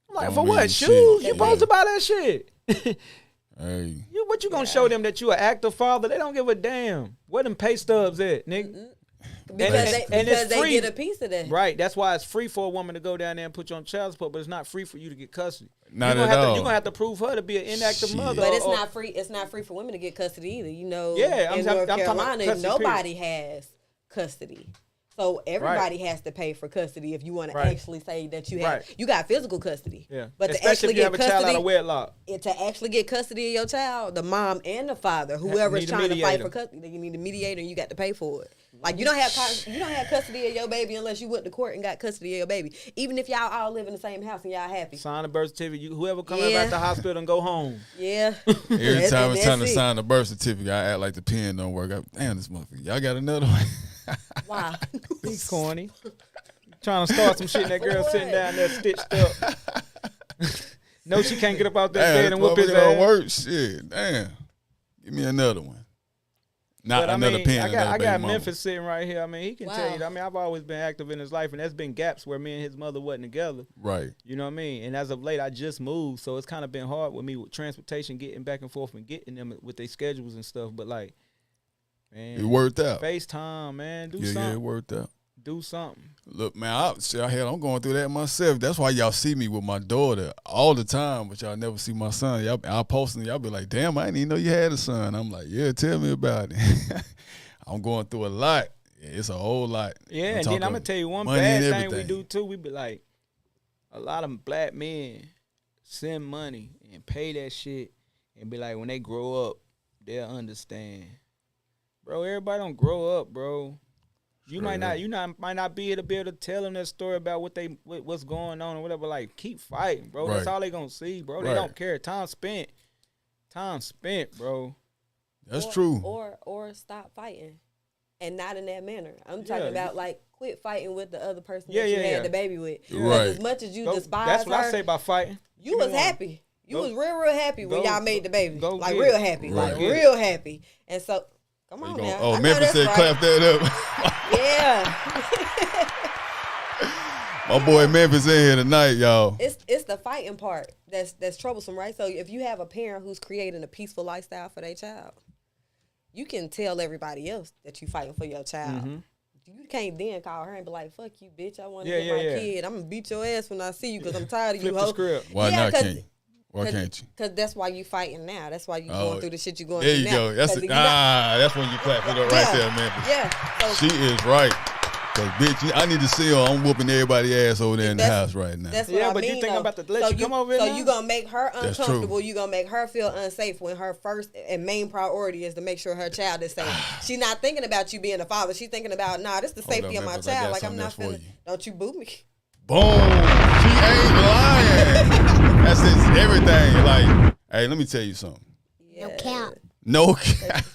I'm like, Don't for mean what? shit. Shoes? You Yeah. supposed to buy that shit. Hey. What you gonna show them that you an active father? They don't give a damn. Where them pay stubs at, nigga? Because and it's they free. get a piece of that. Right. That's why it's free for a woman to go down there and put you on child support, but it's not free for you to get custody. Not You're at gonna have all. to, you're gonna have to prove her to be an inactive Shit. mother. But it's or- not free. It's not free for women to get custody either. You know, Yeah, in I'm North talking about Carolina, custody, nobody has custody. So everybody has to pay for custody if you want to Right. actually say that you have. Right. You got physical custody. Yeah. But to especially actually if you get have a child out custody, of wedlock. to actually get custody of your child, the mom and the father, whoever's need a trying to fight mediator. for custody, you need a mediator and you got to pay for it. Like you don't have custody of your baby unless you went to court and got custody of your baby. Even if y'all all live in the same house and y'all happy. Sign the birth certificate. Whoever come out at the hospital and go home. Yeah. Every time it's time to it. sign the birth certificate, I act like the pen don't work. Damn, this motherfucker. Y'all got another one? Why? He's corny. Trying to start some shit and that girl sitting down there stitched up. No, she can't get up out that Damn, bed and whoop his motherfucker don't ass. work. Shit, damn. Give me another one. Not But I another mean, pen. I another got baby mama. Memphis sitting right here. I mean, he can tell you. Wow. I mean, I've always been active in his life, and there's been gaps where me and his mother wasn't together. Right. You know what I mean? And as of late, I just moved, so it's kind of been hard with me with transportation, getting back and forth and getting them with their schedules and stuff. But like, man, It worked out. FaceTime, man, do Yeah, it something. worked out. Do something. Look, man, I'm going through that myself. That's why y'all see me with my daughter all the time, but y'all never see my son. I'll post and y'all be like, damn, I didn't even know you had a son. I'm like, yeah, tell me about it. I'm going through a lot. It's a whole lot. Yeah, and then I'm going to tell you one money bad and thing we everything. do too. We be like, a lot of black men send money and pay that shit and be like, when they grow up, they'll understand. Bro, everybody don't grow up, bro. You might not be able to tell them that story about what's going on or whatever. Like, keep fighting, bro. That's Right. all they gonna see, bro. They Right. don't care. Time spent, bro. That's true. Or stop fighting, and not in that manner. I'm Yeah, talking about like quit fighting with the other person Yeah, that you yeah, had yeah. the baby with. 'Cause Right. As much as you Go- despise that's what her, I say about fighting. you Give me was one. happy. You Go- was real happy when go- y'all made the baby. go Like get real it. happy, Right. like Get it. real happy. And so, come on now. Oh, I know Memphis that's said right. clap that up. Yeah. My boy Memphis in here tonight, y'all. It's the fighting part that's troublesome, right? So if you have a parent who's creating a peaceful lifestyle for their child, you can tell everybody else that you fighting for your child. Mm-hmm. You can't then call her and be like, "Fuck you, bitch! I want to Yeah, get my yeah, yeah. kid. I'm gonna beat your ass when I see you because I'm tired of Flip you." the Ho. script. Why Yeah, not, can't you? Why can't you? Because that's why you fighting now. That's why you Oh, going through the shit you going There through you now. go. That's 'Cause if you not- that's when you clap it up Yeah. right there, Memphis. Yeah. So She is right. Cause bitch, I need to see her. I'm whooping everybody's ass over there in the That's- house right now. That's what Yeah, I but you mean, think I'm though. about to let you come over So now? you gonna make her That's uncomfortable. true. You gonna make her feel unsafe when her first and main priority is to make sure her child is safe. She's not thinking about you being a father. She's thinking about, nah, this is the Hold safety up, of my Memphis, I child. got Like I'm something not else for feeling. you. Don't you boo me? Boom. She ain't lying. That's just everything. Like, hey, let me tell you something. No Yeah. cap. No cap.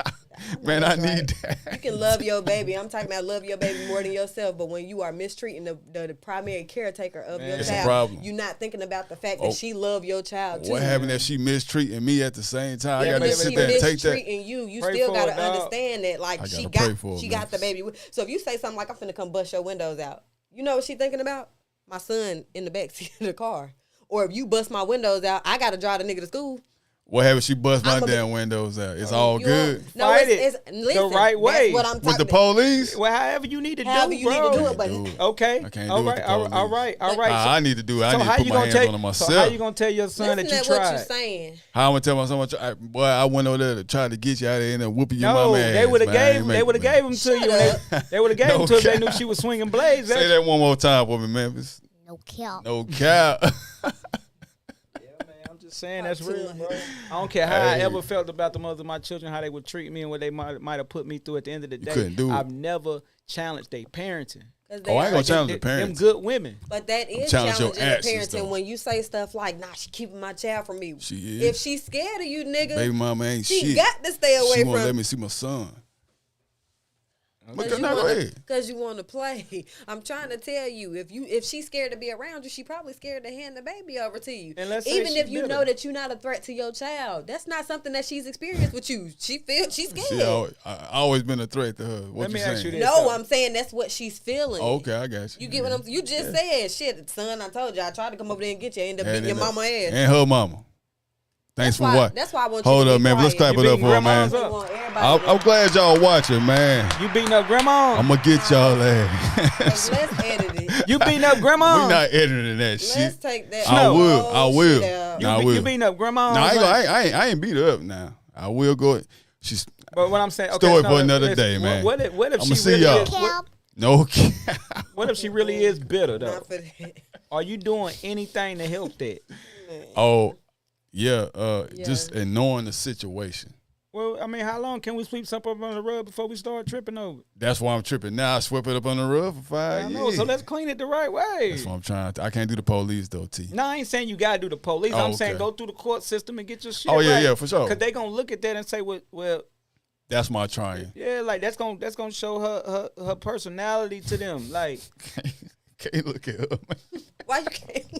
Man, I That's need right. that. You can love your baby. I'm talking about love your baby more than yourself. But when you are mistreating the primary caretaker of your It's a child, problem. you're not thinking about the fact Oh. that she love your child too. What happened if she mistreating me at the same time? Yeah, I but gotta if sit she there and take that. mistreating you, you Pray still for gotta it, dog. understand that like I she gotta pray got for it, got the baby. So if you say something like I'm finna come bust your windows out, you know what she thinking about? My son in the backseat of the car. Or if you bust my windows out, I gotta drive the nigga to school. What happened? She bust my I'ma be- damn windows out. It's all You good. don't- No, Fight it's, it it's listen, the right way. That's what I'm talking With the about. police? Well, however you need to However do, you need bro. to do it, but Do it. Okay. I can't all do it with right. the All police. right. All right. I need to do it. I need to how put you my gonna hands tell? on her So myself. how you gonna tell your son listen that you to what you're tried? saying. How I'm gonna tell my son, boy, I went over there to try to get you out of there and then whooping your No, mama ass. they would have man. I gave ain't him. They making would have it. gave him to you. Shut They would have gave No him to if they cap. knew she was swinging blades. Say that one more time for me, Memphis. No cap. No cap. Yeah, man, I'm just saying that's real, bro. I don't care how I Hey. ever felt about the mothers of my children, how they would treat me, and what they might have put me through. At the end of the day, couldn't do it. I've never challenged their parenting. 'Cause Oh, I ain't gonna they are- challenge the Them parents. good women. But that is challenge your challenging the actions, parenting though. when you say stuff like, "Nah, she keeping my child from me." She is. If she's scared of you, nigga, Baby mama ain't she shit. got to stay away She won't from. let me see my son. But Cause go ahead. Because you want to play. I'm trying to tell you, if she's scared to be around you, she probably scared to hand the baby over to you. And let's say Even she if you bitter. know that you're not a threat to your child, that's not something that she's experienced with you. She's scared. I always been a threat to her. What Let you me saying? ask you this. No, I'm saying that's what she's feeling. Oh, okay, I got you. You get what I'm saying? You just said, shit, son, I told you, I tried to come over there and get you. I ended up And beating your then mama ass. And her mama. Thanks for what? That's why I want you Hold to up, be man. Let's quiet. clap You it up beating for her, man. grandmas I up. want everybody I'm glad y'all watching, man. You beating up grandma? I'm gonna get y'all ass. Let's edit it. You beating up grandma? We not editing that Let's shit. take that. I will. whole I will. shit out. Nah, I will. You beating up grandma? No, I ain't beat her up now. I will go. She's But what I'm saying, okay, Story no, for another listen, day, man. What if I'ma she see really y'all. is? Cap. no cap. What if she really is bitter though? Not for that. Are you doing anything to help that? Oh, yeah. Yeah. Just ignoring the situation. Well, I mean, how long can we sweep something up on the rug before we start tripping over it? That's why I'm tripping. Now I swept it up on the roof for 5 I years. know, so let's clean it the right way. That's what I'm trying to. I can't do the police though, T. No, I ain't saying you gotta do the police. Oh, I'm saying okay. go through the court system and get your shit Oh yeah, right. yeah, for sure. Cause they gonna look at that and say, well, That's my trying. yeah, like that's gonna show her personality to them. Like Can't look at her. Man. Why you can't?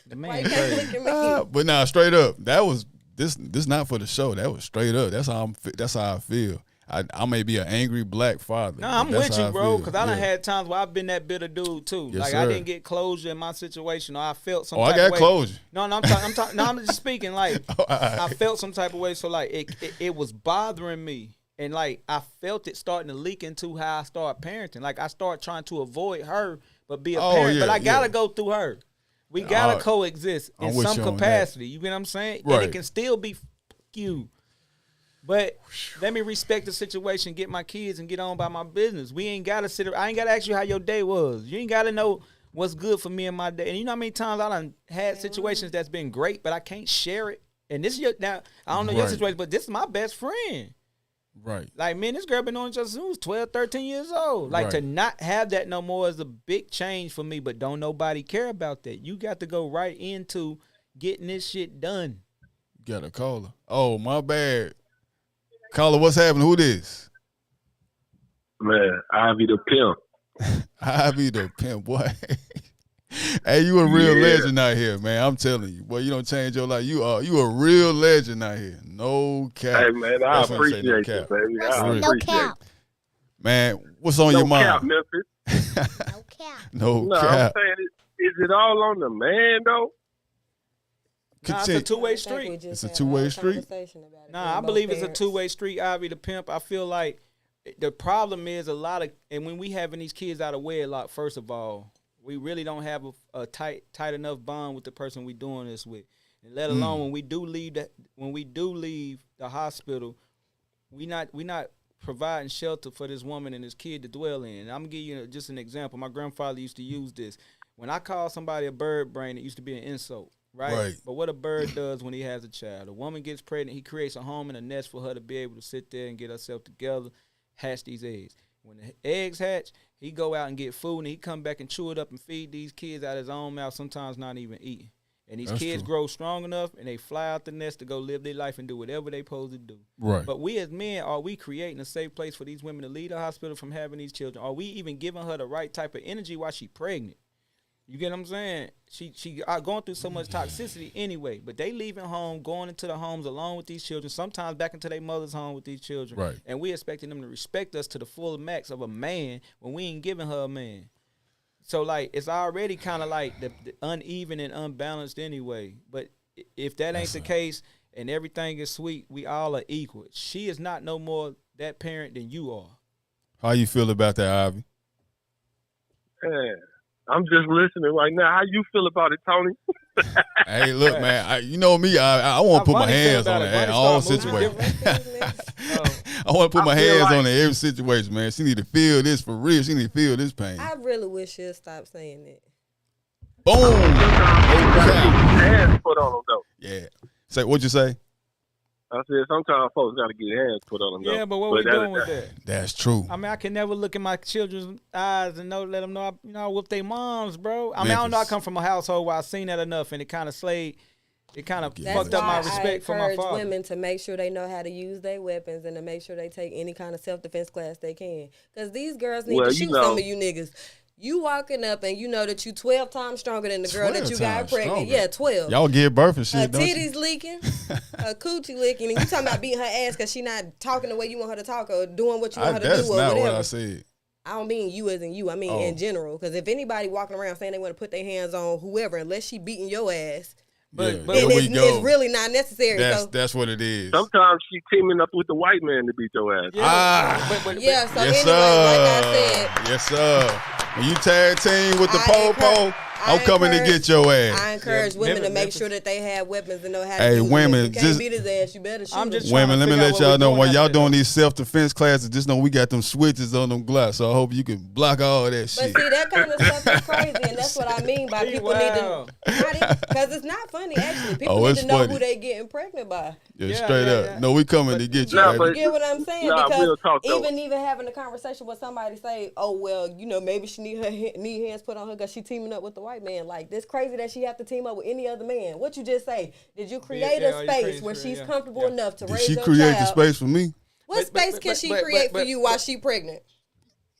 the Why man you can't crazy. look at me? But nah, straight up, that was this not for the show. That was straight up. That's how I feel. I may be an angry black father. No, I'm but that's with how you, I bro. feel. Cause I done Yeah. had times where I've been that bitter dude too. Yes, like I sir. didn't get closure in my situation, or I felt some. Oh, type I got of way. closure. No, I'm talking. No, I'm just speaking. Like Oh, all right. I felt some type of way, so like it was bothering me, and like I felt it starting to leak into how I started parenting. Like I started trying to avoid her, but be a Oh, parent. yeah, But I gotta yeah. go through her. We gotta right. coexist in I'm with some you on that. capacity. You get what I'm saying? And Right. it can still be you. But let me respect the situation, get my kids, and get on by my business. We ain't gotta sit. I ain't gotta ask you how your day was. You ain't gotta know what's good for me and my day. And you know how many times I done had situations that's been great, but I can't share it. And this is your now. I don't know your Right. situation, but this is my best friend. Right. Like, man, this girl been on just since she was 12, 13 years old. Like, Right. to not have that no more is a big change for me, but don't nobody care about that. You got to go right into getting this shit done. Got a caller. Oh, my bad. Caller, what's happening? Who this? Man, Ivy the pimp. I be the pimp, boy. Hey, you a real Yeah. legend out here, man. I'm telling you, boy. You don't change your life. You a real legend out here. No cap. Hey, man, I That's what I'm saying, no appreciate you, cap. baby. I Real. No appreciate cap. Man, what's on you. your No cap, mind? Memphis. No cap. No No, I'm cap. saying, is it all on the man, though? Nah, it's a Continue. two-way I think we street. just It's a had two-way whole street? conversation about it, Nah, being I both believe it's a parents. two-way street, Ivy the pimp. I feel like the problem is a lot of, and when we having these kids out of wedlock, first of all, we really don't have a tight enough bond with the person we doing this with. And let alone when we do leave the hospital, we not providing shelter for this woman and this kid to dwell in. And I'm gonna give you just an example. My grandfather used to use this. When I call somebody a bird brain, it used to be an insult. Right? But what a bird does when he has a child, a woman gets pregnant, he creates a home and a nest for her to be able to sit there and get herself together, hatch these eggs. When the eggs hatch, he go out and get food, and he come back and chew it up and feed these kids out of his own mouth, sometimes not even eating. And these That's kids true. grow strong enough, and they fly out the nest to go live their life and do whatever they supposed to do. Right. But we as men, are we creating a safe place for these women to leave the hospital from having these children? Are we even giving her the right type of energy while she pregnant? You get what I'm saying? She going through so much toxicity anyway, but they leaving home, going into the homes along with these children, sometimes back into their mother's home with these children. Right. And we expecting them to respect us to the full max of a man when we ain't giving her a man. So, like, it's already kind of like the uneven and unbalanced anyway. But if that ain't the case and everything is sweet, we all are equal. She is not no more that parent than you are. How you feel about that, Ivy? Man, I'm just listening right now. How you feel about it, Tony? Hey, look, man. You know me. I want to put my Vonnie feel hands on about it it. in Vonnie all start moving situations. I want to put my I feel hands like- on it in every situation, man. She need to feel this for real. She need to feel this pain. I really wish she'd stop saying that. Boom. Sometimes folks gotta get hands put on them, though. Yeah. Say what'd you say? I said sometimes folks got to get hands put on them, though. Yeah, but what we that- doing with that? That's true. I mean, I can never look in my children's eyes and let them know, I whoop their moms, bro. I mean, I don't know. I Memphis. come from a household where I seen that enough, and it kind of slayed. It kind of That's fucked up my why respect for my I encourage father. women to make sure they know how to use their weapons and to make sure they take any kind of self-defense class they can. Because these girls need Well, to you shoot know- some of you niggas. You walking up and you know that you 12 times stronger than the girl that 12 you got times pregnant. stronger. Yeah, 12. Y'all give birth and Her shit, don't you? titties leaking, her coochie licking, and you talking about beating her ass because she not talking the way you want her to talk or doing what you want her to That's do or not whatever. what I said. I don't mean you as in you. I mean Oh. in general. Because if anybody walking around saying they want to put their hands on whoever, unless she beating your ass, But- Yeah, but- there then we go. it's really not necessary. That's So that's what it is. Sometimes she teaming up with the white man to beat your ass. Yeah, Ah. but yeah. So Yes, anyway, like I sir. said, Yes, sir. When you tag team with the I po-po, I'm coming to get your ass. I encourage Yeah, women to Memphis- make sure that they have weapons and know how to Hey, use them. women, If you can't just- beat his ass, you better shoot I'm him. just trying Women, to let me figure out let what y'all we know doing while y'all after doing that. these self-defense classes, just know we got them switches on them Glocks, so I hope you can block all that But shit. see, that kind of stuff is crazy, and that's that's what I mean by people Wow. need to, because it's not funny actually. People Oh, need it's to know funny. who they getting pregnant by. Yeah, Yeah, straight yeah, up. yeah. No, we coming to get you. Nah, baby. but- You get what I'm saying? Nah, Because real talk, though. even having a conversation with somebody say, oh, well, you know, maybe she need hands put on her because she teaming up with the white man. Like, this crazy that she have to team up with any other man. What you just say? Did you create yeah, a you space create where space, she's yeah. comfortable Yeah. enough to Did raise she your create child? the space for me? What But- space but- can but- she but- create but- for you while she pregnant?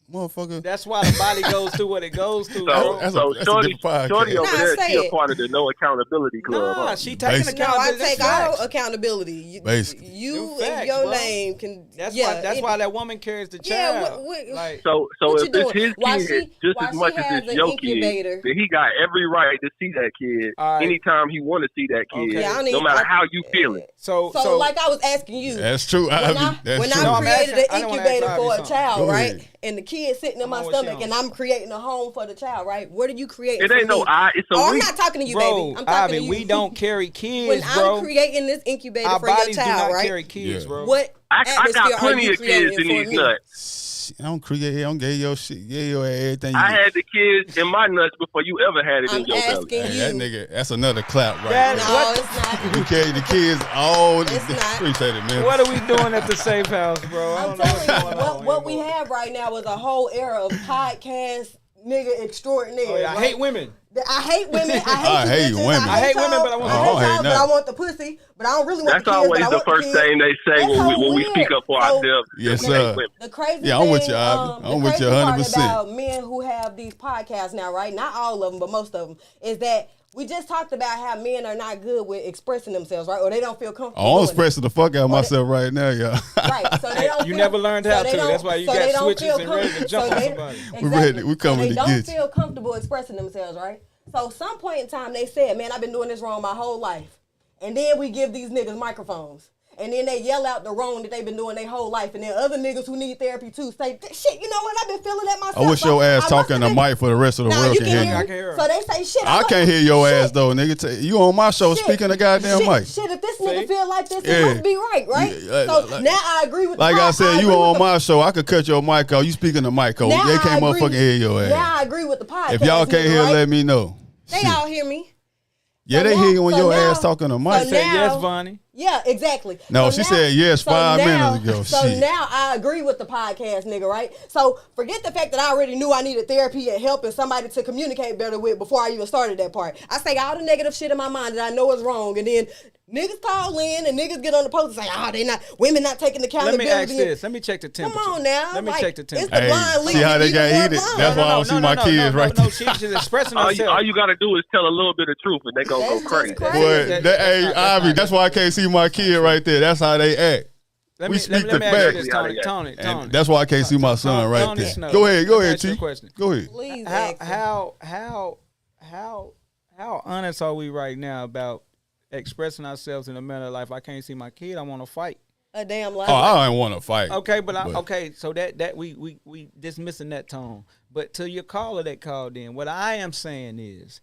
Motherfucker. That's why the body goes through what it goes through, So, bro. That's a- so that's a Shorty, different podcast. Shorty over Nah, there, say she it. a part of the no accountability club. Nah, huh? she taking Basically. No, I accountability. take That's all facts. accountability. Basically. You Them and facts, your bro. name can. That's yeah, why that woman carries the Yeah, child. what- like, So What if you it's doing? his While kid she- just while as much she as has it's an your incubator. kid, then he got every right to see that kid All right. anytime he want to see that kid, Okay. Yeah, I don't no even- matter I- how you feeling. so So, like I was asking you, That's true, when Ivy. I, That's when true. No, I I'm created asking- I an don't wanna ask incubator Ivy for a something. child, Go right? ahead. And the kid sitting in I'm my on with stomach, you. and I'm creating a home for the child, right? What are you creating? It for ain't no me? I. It's a Oh, I'm we. not talking to you, bro, baby. I'm talking Ivy, to you. we don't carry kids, When bro. I'm creating this incubator Our for your bodies do child, not right? carry kids, Yeah. bro. What I atmosphere got are plenty you of kids creating in for these me? nuts. I don't create. I don't get your shit. Get your everything. You I get. had the kids in my nuts before you ever had it I'm in your belly. asking Hey, you. that nigga. That's another clap right That- there. No, What? it's not. You carry the kids all. It's not. Appreciate it, man. What are we doing at the safe house, bro? I I'm don't know what's telling going you, on what we anymore. have right now is a whole era of podcast nigga extraordinaire. Oh, yeah, I right? hate women. I hate women. I hate, I you hate bitches, women. I hate women, y'all, but I want I the hate pussy. y'all, but Nothing. I want the pussy. But I don't really want That's the kids. always but I the want first the kids. thing they say That's when so we weird. speak up for So, ourselves. Yes, We hate sir. women. The crazy Yeah, I'm thing, with you, Ivy. the I'm with you crazy part 100%. about men who have these podcasts now, right? Not all of them, but most of them, is that we just talked about how men are not good with expressing themselves, right? Or they don't feel comfortable. I'm doing it. expressing the fuck out of myself right now, y'all. Right, so they don't You feel, never learned how they to. don't- That's why you so got they don't switches feel and ready to jump so on they- somebody. We ready. We So coming they to don't get you. feel comfortable expressing themselves, right? So some point in time they said, man, I've been doing this wrong my whole life. And then we give these niggas microphones. And then they yell out the wrong that they've been doing their whole life. And then other niggas who need therapy too say, shit, you know what? I've been feeling that myself. I wish So your ass I talking must've to been- mic for the rest of the Nah, world you can can hear hear you. I me. can hear her. So they say, shit. I can't hear your ass though, nigga. You on my show Shit. speaking the goddamn shit, mic. Shit, if this See? nigga feel like this, Yeah. it must be right? Yeah, So like- now I agree with Like I said, you agree on with the- my show. I could cut your mic off. You speaking the mic off. now They I can't agree- motherfucking hear your ass. Now I agree with the podcast. If y'all can't nigga, hear, right? let me know. They Shit. all hear me. Yeah, So they now- hear you when so your now- ass talking to so mic. Say now- yes, Vonnie. Yeah, exactly. No, she said yes 5 minutes ago. So Shit. now I agree with the podcast, nigga, right? So forget the fact that I already knew I needed therapy and help and somebody to communicate better with before I even started that part. I say all the negative shit in my mind that I know is wrong, and then niggas call in and niggas get on the post and say, they not, women not taking Let accountability. me ask this. Let me check the temperature. Come on now. Let me like, check the it's temperature. the blind leading see how they you got more heated? blind. That's why I don't see my kids right No, there. she's expressing All herself. you gotta do is tell a little bit of truth, and they gonna That's go just crazy. crazy. Boy, hey, Ivy, that's why I can't see my kid right there. That's how they act. Let we me speak let the me ask you facts. this, Tony. And that's why I can't see my son right Tony there. Snow. Go ahead, Let me ask T. you a question. Go ahead. Please, How honest are we right now about expressing ourselves in a manner of life? I can't see my kid. I want to fight. a damn lie. Oh, I don't want to fight. Okay, okay. So that we dismissing that tone. But to your caller that called in, what I am saying is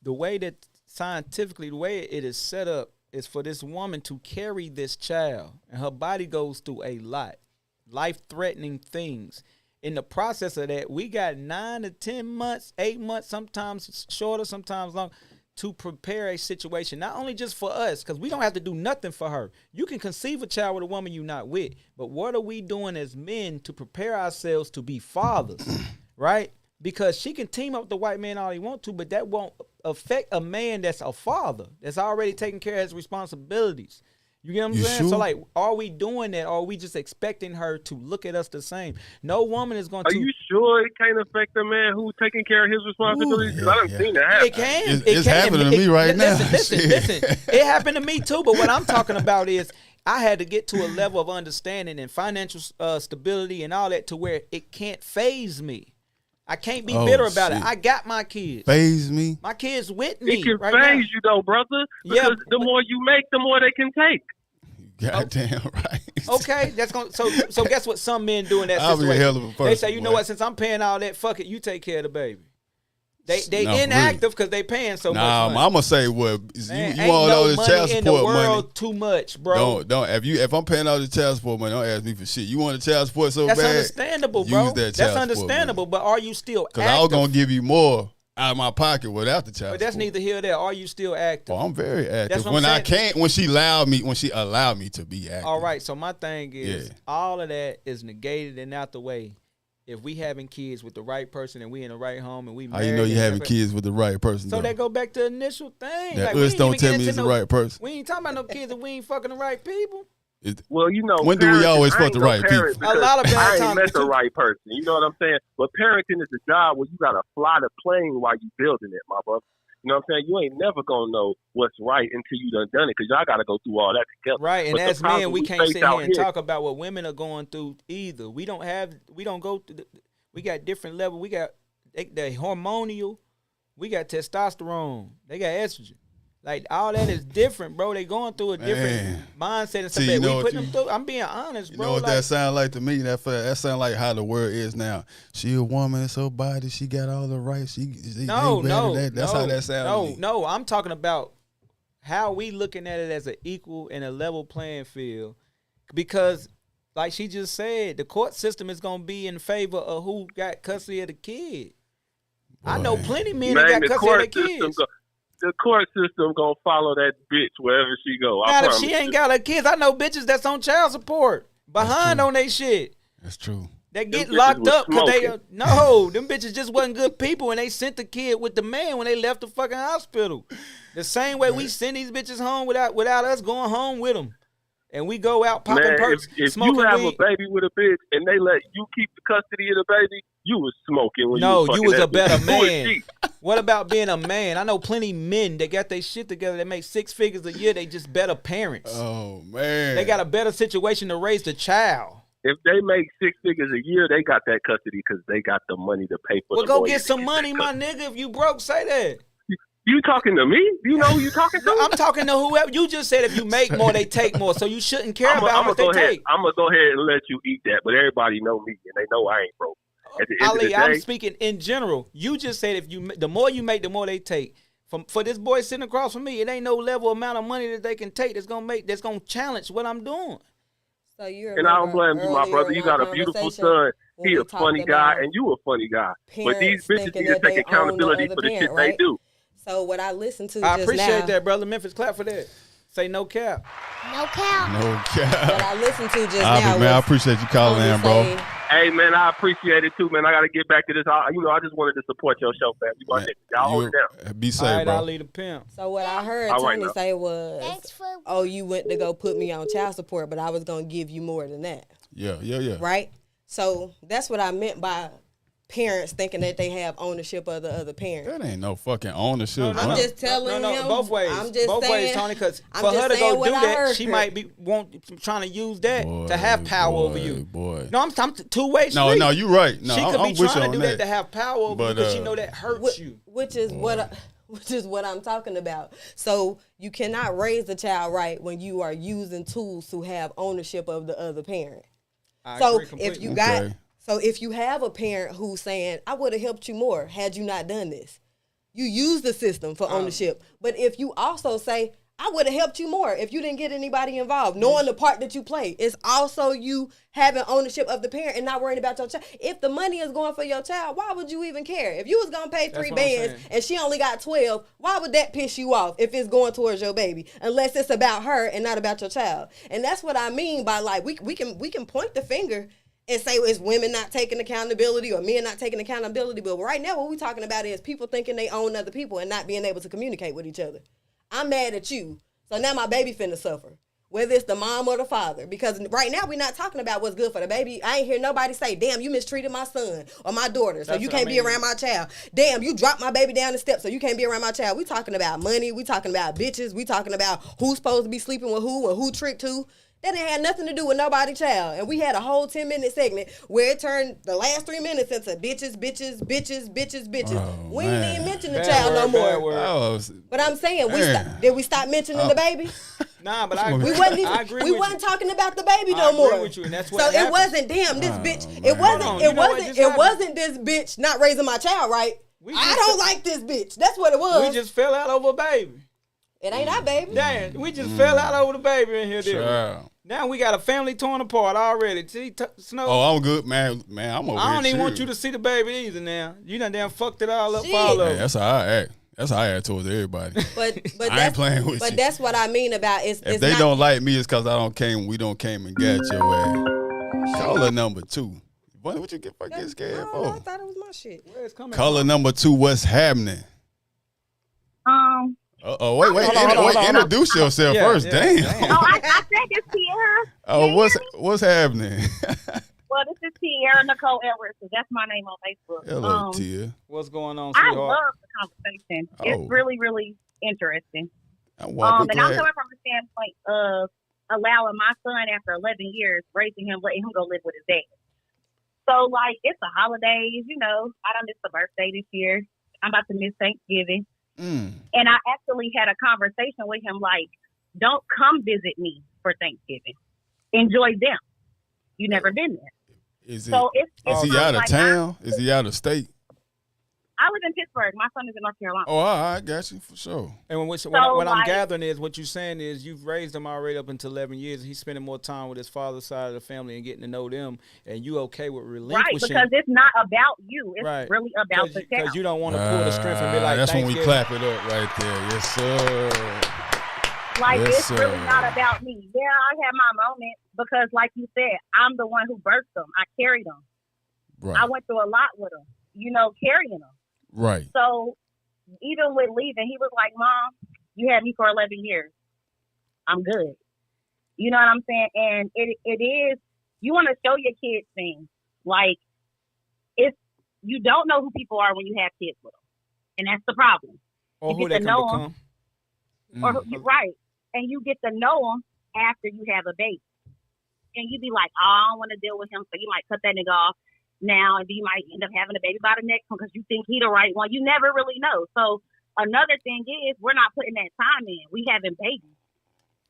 the way that scientifically, the way it is set up is for this woman to carry this child, and her body goes through a lot, life-threatening things. In the process of that, we got 9 to 10 months, 8 months, sometimes shorter, sometimes long, to prepare a situation, not only just for us, because we don't have to do nothing for her. You can conceive a child with a woman you're not with, but what are we doing as men to prepare ourselves to be fathers, right? Because she can team up with the white man all he want to, but that won't affect a man that's a father, that's already taking care of his responsibilities. You get what I'm You saying? sure? So, like, are we doing that, or are we just expecting her to look at us the same? No woman is going Are to. you sure it can't affect a man who's taking care of his responsibilities? 'Cause I done yeah. seen that happen. It can. It's happening to me right now. Listen. It happened to me too. But what I'm talking about is I had to get to a level of understanding and financial stability and all that to where it can't phase me. I can't be Oh, bitter about shit. it. I got my kids. Phase me. My kids with me. It can right phase now. you though, brother. Yeah, Because the but- more you make, the more they can take. Goddamn right. Okay, that's going. So guess what? Some men do in that I'll be a situation. hell of a They person, say, you know boy. what? Since I'm paying all that, fuck it. You take care of the baby. They No, for inactive because they paying so Nah, much money. I'm gonna say what Man, you ain't want no all this money child in the support world money. too much, bro. Don't if I'm paying all the child support money, don't ask me for shit. You want the child support so That's bad? understandable, use bro. that That's child support understandable. But are you still Because I was active? gonna give you more out of my pocket without the child But that's support. neither here or there. Are you still active? Oh, I'm very active. That's what When I'm I saying. can't, when she allowed me to be active. All right, so my thing is Yeah. all of that is negated and out the way if we having kids with the right person and we in the right home and we How married. you know you and having everything. kids with the right person? So though? that go back to the initial thing. That Like, we us ain't don't even tell get me into it's the no- right person. We ain't talking about no kids if we ain't fucking the right people. Well, you know, When do we parenting- always I fuck ain't the no right parent people? A because lot of bad I ain't times. met the right person. You know what I'm saying? But parenting is a job where you gotta fly the plane while you building it, my brother. You know what I'm saying? You ain't never gonna know what's right until you done it, because y'all gotta go through all that together. Right, and But the as problem men, we can't face sit here out and talk about what women are going through either. We don't go through. We got different levels. We got they hormonal. We got testosterone. They got estrogen. Like all that is different, bro. They going through a different Man. mindset and stuff See, that you know we what putting you- them through. I'm being honest, You bro. know what like, that sound like to me? That sound like how the world is now. She a woman, it's her body. She got all the rights. She no, they better no, that. That's no, how that sounds. No, to me. no, I'm talking about how we looking at it as an equal and a level playing field, because, like she just said, the court system is gonna be in favor of who got custody of the kid. I know Boy. plenty of men Man, that got the custody of court their system, kids. the court system gonna follow that bitch wherever she go. I Now, if promise she ain't you. got her kids, I know bitches that's on child support behind true. on they shit. That's true. That get bitches locked was up because they smoking. no, them bitches just wasn't good people, and they sent the kid with the man when they left the fucking hospital. The same way we send these bitches home without us going home with them, and we go out popping Man, perks, if smoking you have weed. a baby with a bitch and they let you keep the custody of the baby, you was smoking when No, you was you fucking was a that bitch. better Who is man. she? What about being a man? I know plenty men that got their shit together that make 6 figures a year. They just better parents. Oh man, They got a better situation to raise the child. If they make 6 figures a year, they got that custody because they got the money to pay for Well, the go lawyer get to some that money, my custody. nigga. If you broke, say that. You talking to me? You know who you talking to? No, I'm talking to whoever. You just said if you make more, they take more. So you shouldn't care about how much they take. I'm gonna go ahead and let you eat that, but everybody know me and they know I ain't broke. At the end Ali, of the I'm day, speaking in general. You just said if you the more you make, the more they take. For this boy sitting across from me, it ain't no level amount of money that they can take that's gonna challenge what I'm doing. So you and I don't remember blame you, my earlier brother. in You our got a beautiful conversation son. when He we a funny talked guy, about and you a funny guy. But these parents bitches thinking need to that take they own the accountability other for the shit parent, they right? do. So what I listened to I just appreciate now, that, brother. Memphis, clap for that. Say no cap. No count. no what cap. I listened to just I'll now be, man, I was appreciate you calling only in, bro. say, Hey, man, I appreciate it too, man. I got to get back to this. I just wanted to support your show, man. You Man, y'all hold it down. Be All safe, right, bro. I'll leave the pimp. So what I heard All right, Tony now. say was, Thanks for "Oh, you went to go put me on child support, but I was gonna give you more than that." Yeah. Right? So that's what I meant by parents thinking that they have ownership of the other parent. That ain't no fucking ownership. No, bro. I'm just telling no, him. both ways. I'm just both ways, saying- Tony. Because I'm for just her to saying go what do I that, heard, she Chris. might be trying to use that to have power over you. Boy. No, I'm two-way street. No, you right. No, she could I'm be with you trying on to do that. that to have power over you But, because she know that hurts you. Which is what I'm talking about. So you cannot raise a child right when you are using tools to have ownership of the other parent. I So agree if completely. you got, Okay. so if you have a parent who's saying, "I would have helped you more had you not done this," you use the system for ownership. But if you also say, "I would have helped you more if you didn't get anybody involved," knowing the part that you play, it's also you having ownership of the parent and not worrying about your child. If the money is going for your child, why would you even care? If you was gonna pay 3 what I'm bands saying. and she only got 12, why would that piss you off if it's going towards your baby? Unless it's about her and not about your child. And that's what I mean by like we can point the finger and say it's women not taking accountability or men not taking accountability. But right now what we're talking about is people thinking they own other people and not being able to communicate with each other. I'm mad at you. So now my baby finna suffer. Whether it's the mom or the father. Because right now we're not talking about what's good for the baby. I ain't hear nobody say, "Damn, you mistreated my son or my daughter, so That's you what I can't be mean. around my child. Damn, you dropped my baby down the steps, so you can't be around my child." We talking about money. We talking about bitches. We talking about who's supposed to be sleeping with who and who tricked who. That ain't had nothing to do with nobody's child. And we had a whole 10-minute segment where it turned the last 3 minutes into bitches. Oh, We ain't man. even mention the Bad child word, no bad more. word. Oh, But I'm saying, Man. did we stop mentioning the baby? Nah, but I agree. We wasn't even, I agree we with wasn't you. talking about the baby I no agree more. with you, and that's so what it happened. wasn't damn this bitch. man. It wasn't. Hold on, It you know what wasn't. just It happened? wasn't this bitch not raising my child right. We I just- don't like this bitch. That's what it was. We just fell out over a baby. It ain't our baby. Damn, we just fell out over the baby in here. Didn't we? child. Now we got a family torn apart already. See, Snow. Oh, I'm good, man. Man, I'm over I don't here even want chill. you to see the baby either. Now you done damn fucked it all up Shit. for all of Hey, us. that's how I act. That's how I act towards everybody. But I ain't that's playing with but you. that's what I mean about If it's they not, don't like me, it's because we don't came and got your ass. Caller number 2. What you get fucking scared I for? thought it was my shit. Where it's coming Caller from? number 2, what's happening? Oh, wait, Hold on. introduce yourself Yeah, first. yeah, Damn. damn. I said this Tierra. Oh, what's happening? Well, this is Tierra Nicole Edwards. So that's my name on Facebook. Hello, Tia. What's going on, I sweetheart? love the conversation. Oh. It's really, really interesting. I'm walking And I'm glad. coming from the standpoint of allowing my son after 11 years, raising him, letting him go live with his dad. So, like, it's the holidays, you know. I done missed the birthday this year. I'm about to miss Thanksgiving. And I actually had a conversation with him, like, don't come visit me for Thanksgiving. Enjoy them. You never been there. Is So it's he kinda out of like town? Is he out of state? I live in Pittsburgh. My son is in North Carolina. Oh, I got you for sure. And what I'm like- gathering is what you're saying is you've raised him already up until 11 years. He's spending more time with his father's side of the family and getting to know them. And you okay with Right, relinquishing? because it's not about you. It's Right. really about the Because child. you don't want to pull the strength and be like, that's when we Thanksgiving. clap it up right there. Yes, sir. Like, Yes, it's really sir. not about me. Yeah, I had my moment because, like you said, I'm the one who birthed them. I carried them. Right. I went through a lot with them, you know, carrying them. Right. So even with leaving, he was like, Mom, you had me for 11 years. I'm good. You know what I'm saying? And it is, you want to show your kids things. Like, if you don't know who people are when you have kids with them. And that's the problem. Or You who get they to can know 'em. become. Or right. And you get to know them after you have a baby. And you be like, oh, I don't want to deal with him. So you might cut that nigga off now, and then you might end up having a baby by the next one because you think he the right one. You never really know. So another thing is we're not putting that time in. We having babies.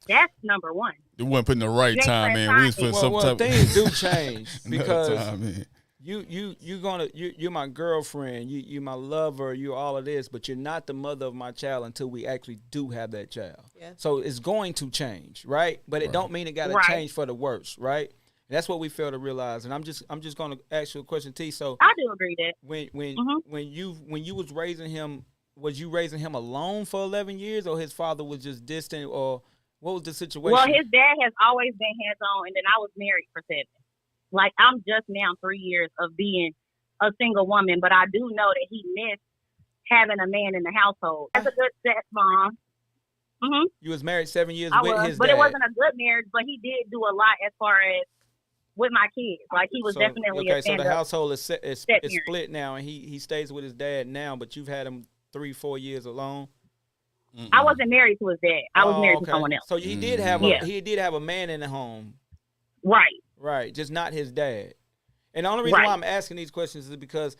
That's number one. You weren't putting the right You ain't time putting in. We was time in. putting some Well, type things do change another because time in. you're my girlfriend, you're my lover, you're all of this, but you're not the mother of my child until we actually do have that child. Yeah. So it's going to change, right? But it don't mean it got to Right. change for the worse, right? And that's what we fail to realize. And I'm just going to ask you a question, T. So I do agree that. when you was raising him, was you raising him alone for 11 years, or his father was just distant, or what was the situation? Well, his dad has always been hands-on, and then I was married for 7. Like, I'm just now 3 years of being a single woman, but I do know that he missed having a man in the household. That's a good stepmom. Mm-hmm. You was married 7 years I with was, his but dad. it wasn't a good marriage, but he did do a lot as far as with my kids. Like, he was definitely a so the stand-up. household is parent. split now, and he stays with his dad now. But you've had him 3-4 years alone. I wasn't married to his dad. I was married okay. to someone else. So he did have Yeah. he did have a man in the home, Right. right? Just not his dad. And the only reason Right. why I'm asking these questions is because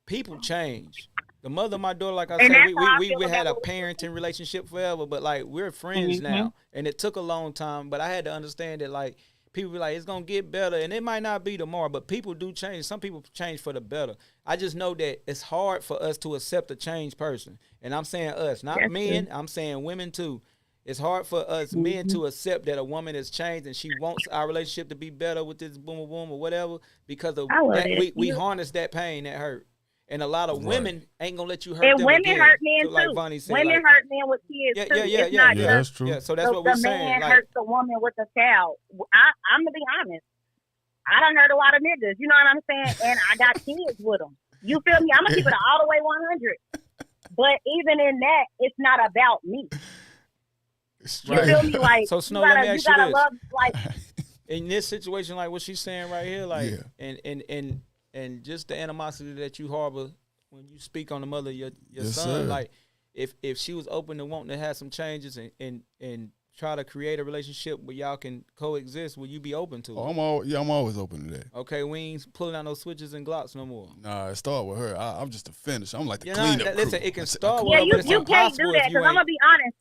people change. The mother of my daughter, like I And said, that's how I we feel had a about it. parenting relationship forever, but like we're friends Mhm. now, and it took a long time. But I had to understand that like people be like it's gonna get better, and it might not be tomorrow, but people do change. Some people change for the better. I just know that it's hard for us to accept a changed person, and I'm saying us, not That's men. I'm saying women too. It's hard for us men to accept that a woman has changed and she wants our relationship to be better with this boom boom or whatever because of I love that, it. we harness that pain, that hurt. And a lot of women ain't gonna let you hurt And them women again. hurt men So like too. Vonnie said, Women like, hurt men with kids Yeah, too. yeah, It's yeah, not Yeah, just that's true. Yeah, so that's the, what we're the saying. man Like, hurts the woman with the child. I'm gonna be honest. I done hurt a lot of niggas. You know what I'm saying? And I got kids with them. You feel me? I'm gonna keep it all the way 100. But even in that, it's not about me. You Straight. feel me? Like So, Snow, you let gotta, me ask you you gotta this. love. Like in this situation, like what she's saying right here, like, Yeah. and just the animosity that you harbor when you speak on the mother of your Yes, son, sir. like, if she was open to wanting to have some changes and try to create a relationship where y'all can coexist, will you be open to it? Oh, I'm always open to that. Okay, we ain't pulling out no switches and glocks no more. Nah, it start with her. I'm just a finisher. I'm like the Yeah, cleanup listen, crew. it can I said, start I with yeah, Well, you but it's you can't do impossible if that you because I'm ain't- gonna be honest.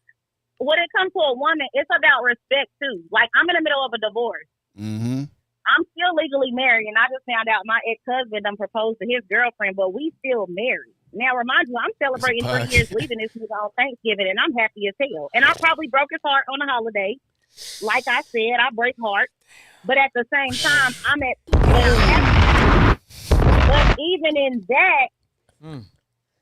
When it comes to a woman, it's about respect too. Like I'm in the middle of a divorce. Mm-hmm. I'm still legally married, and I just found out my ex-husband done proposed to his girlfriend, but we still married. Now, remind you, I'm celebrating 3 years leaving this nigga on Thanksgiving, and I'm happy as hell. And I probably broke his heart on a holiday, Like I said, I break hearts. But at the same time, I'm at where I'm at. But even in that,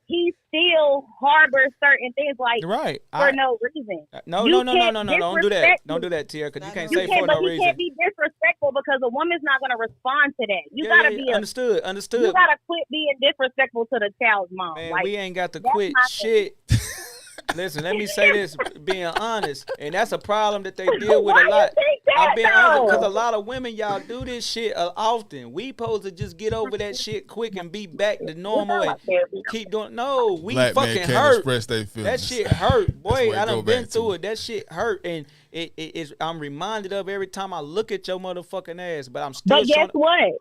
he still harbors certain things like Right. for no reason. No. You Don't do can't that. disrespect Don't me. do that, Tierra, because you can't You say You for can't, but no you reason. can't be disrespectful because a woman's not going to respond to that. You Yeah, gotta yeah, be understood. You gotta quit being disrespectful to the child's mom. Man, like we ain't got to that's quit my shit. Listen, let me say this, being honest, and that's a problem that they deal with Why a lot. you think that, I'm being honest because a though? lot of women, y'all do this shit often. We supposed to just get over that shit quick and be back to normal and keep doing. No, we Black men fucking can't hurt. express their That feelings. shit hurt, boy. where it I go done been back through to. it. That shit hurt, and I'm reminded of every time I look at your motherfucking ass. But I'm still But guess what?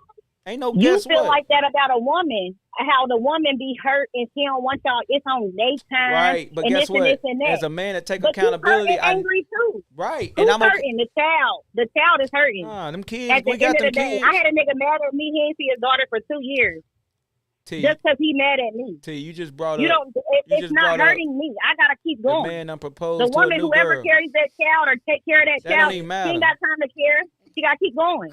Ain't no You guess feel what. like that about a woman, how the woman be hurt and she don't want y'all. It's on their time, Right, but and guess this what? and this and that. As a man that take but accountability, you hurt and angry too. right, Who's and I'm okay. hurting? The child. The child is hurting. Them kids, At the we got end of them the day, kids. I had a nigga mad at me. He ain't see his daughter for 2 years T, just because he mad at me. you just brought You up don't. you It's just not brought up hurting me. I gotta keep the going. man done proposed The to a woman, new whoever girl. carries that child or take care of that That don't child, even she matter. ain't got time to care. She gotta keep going.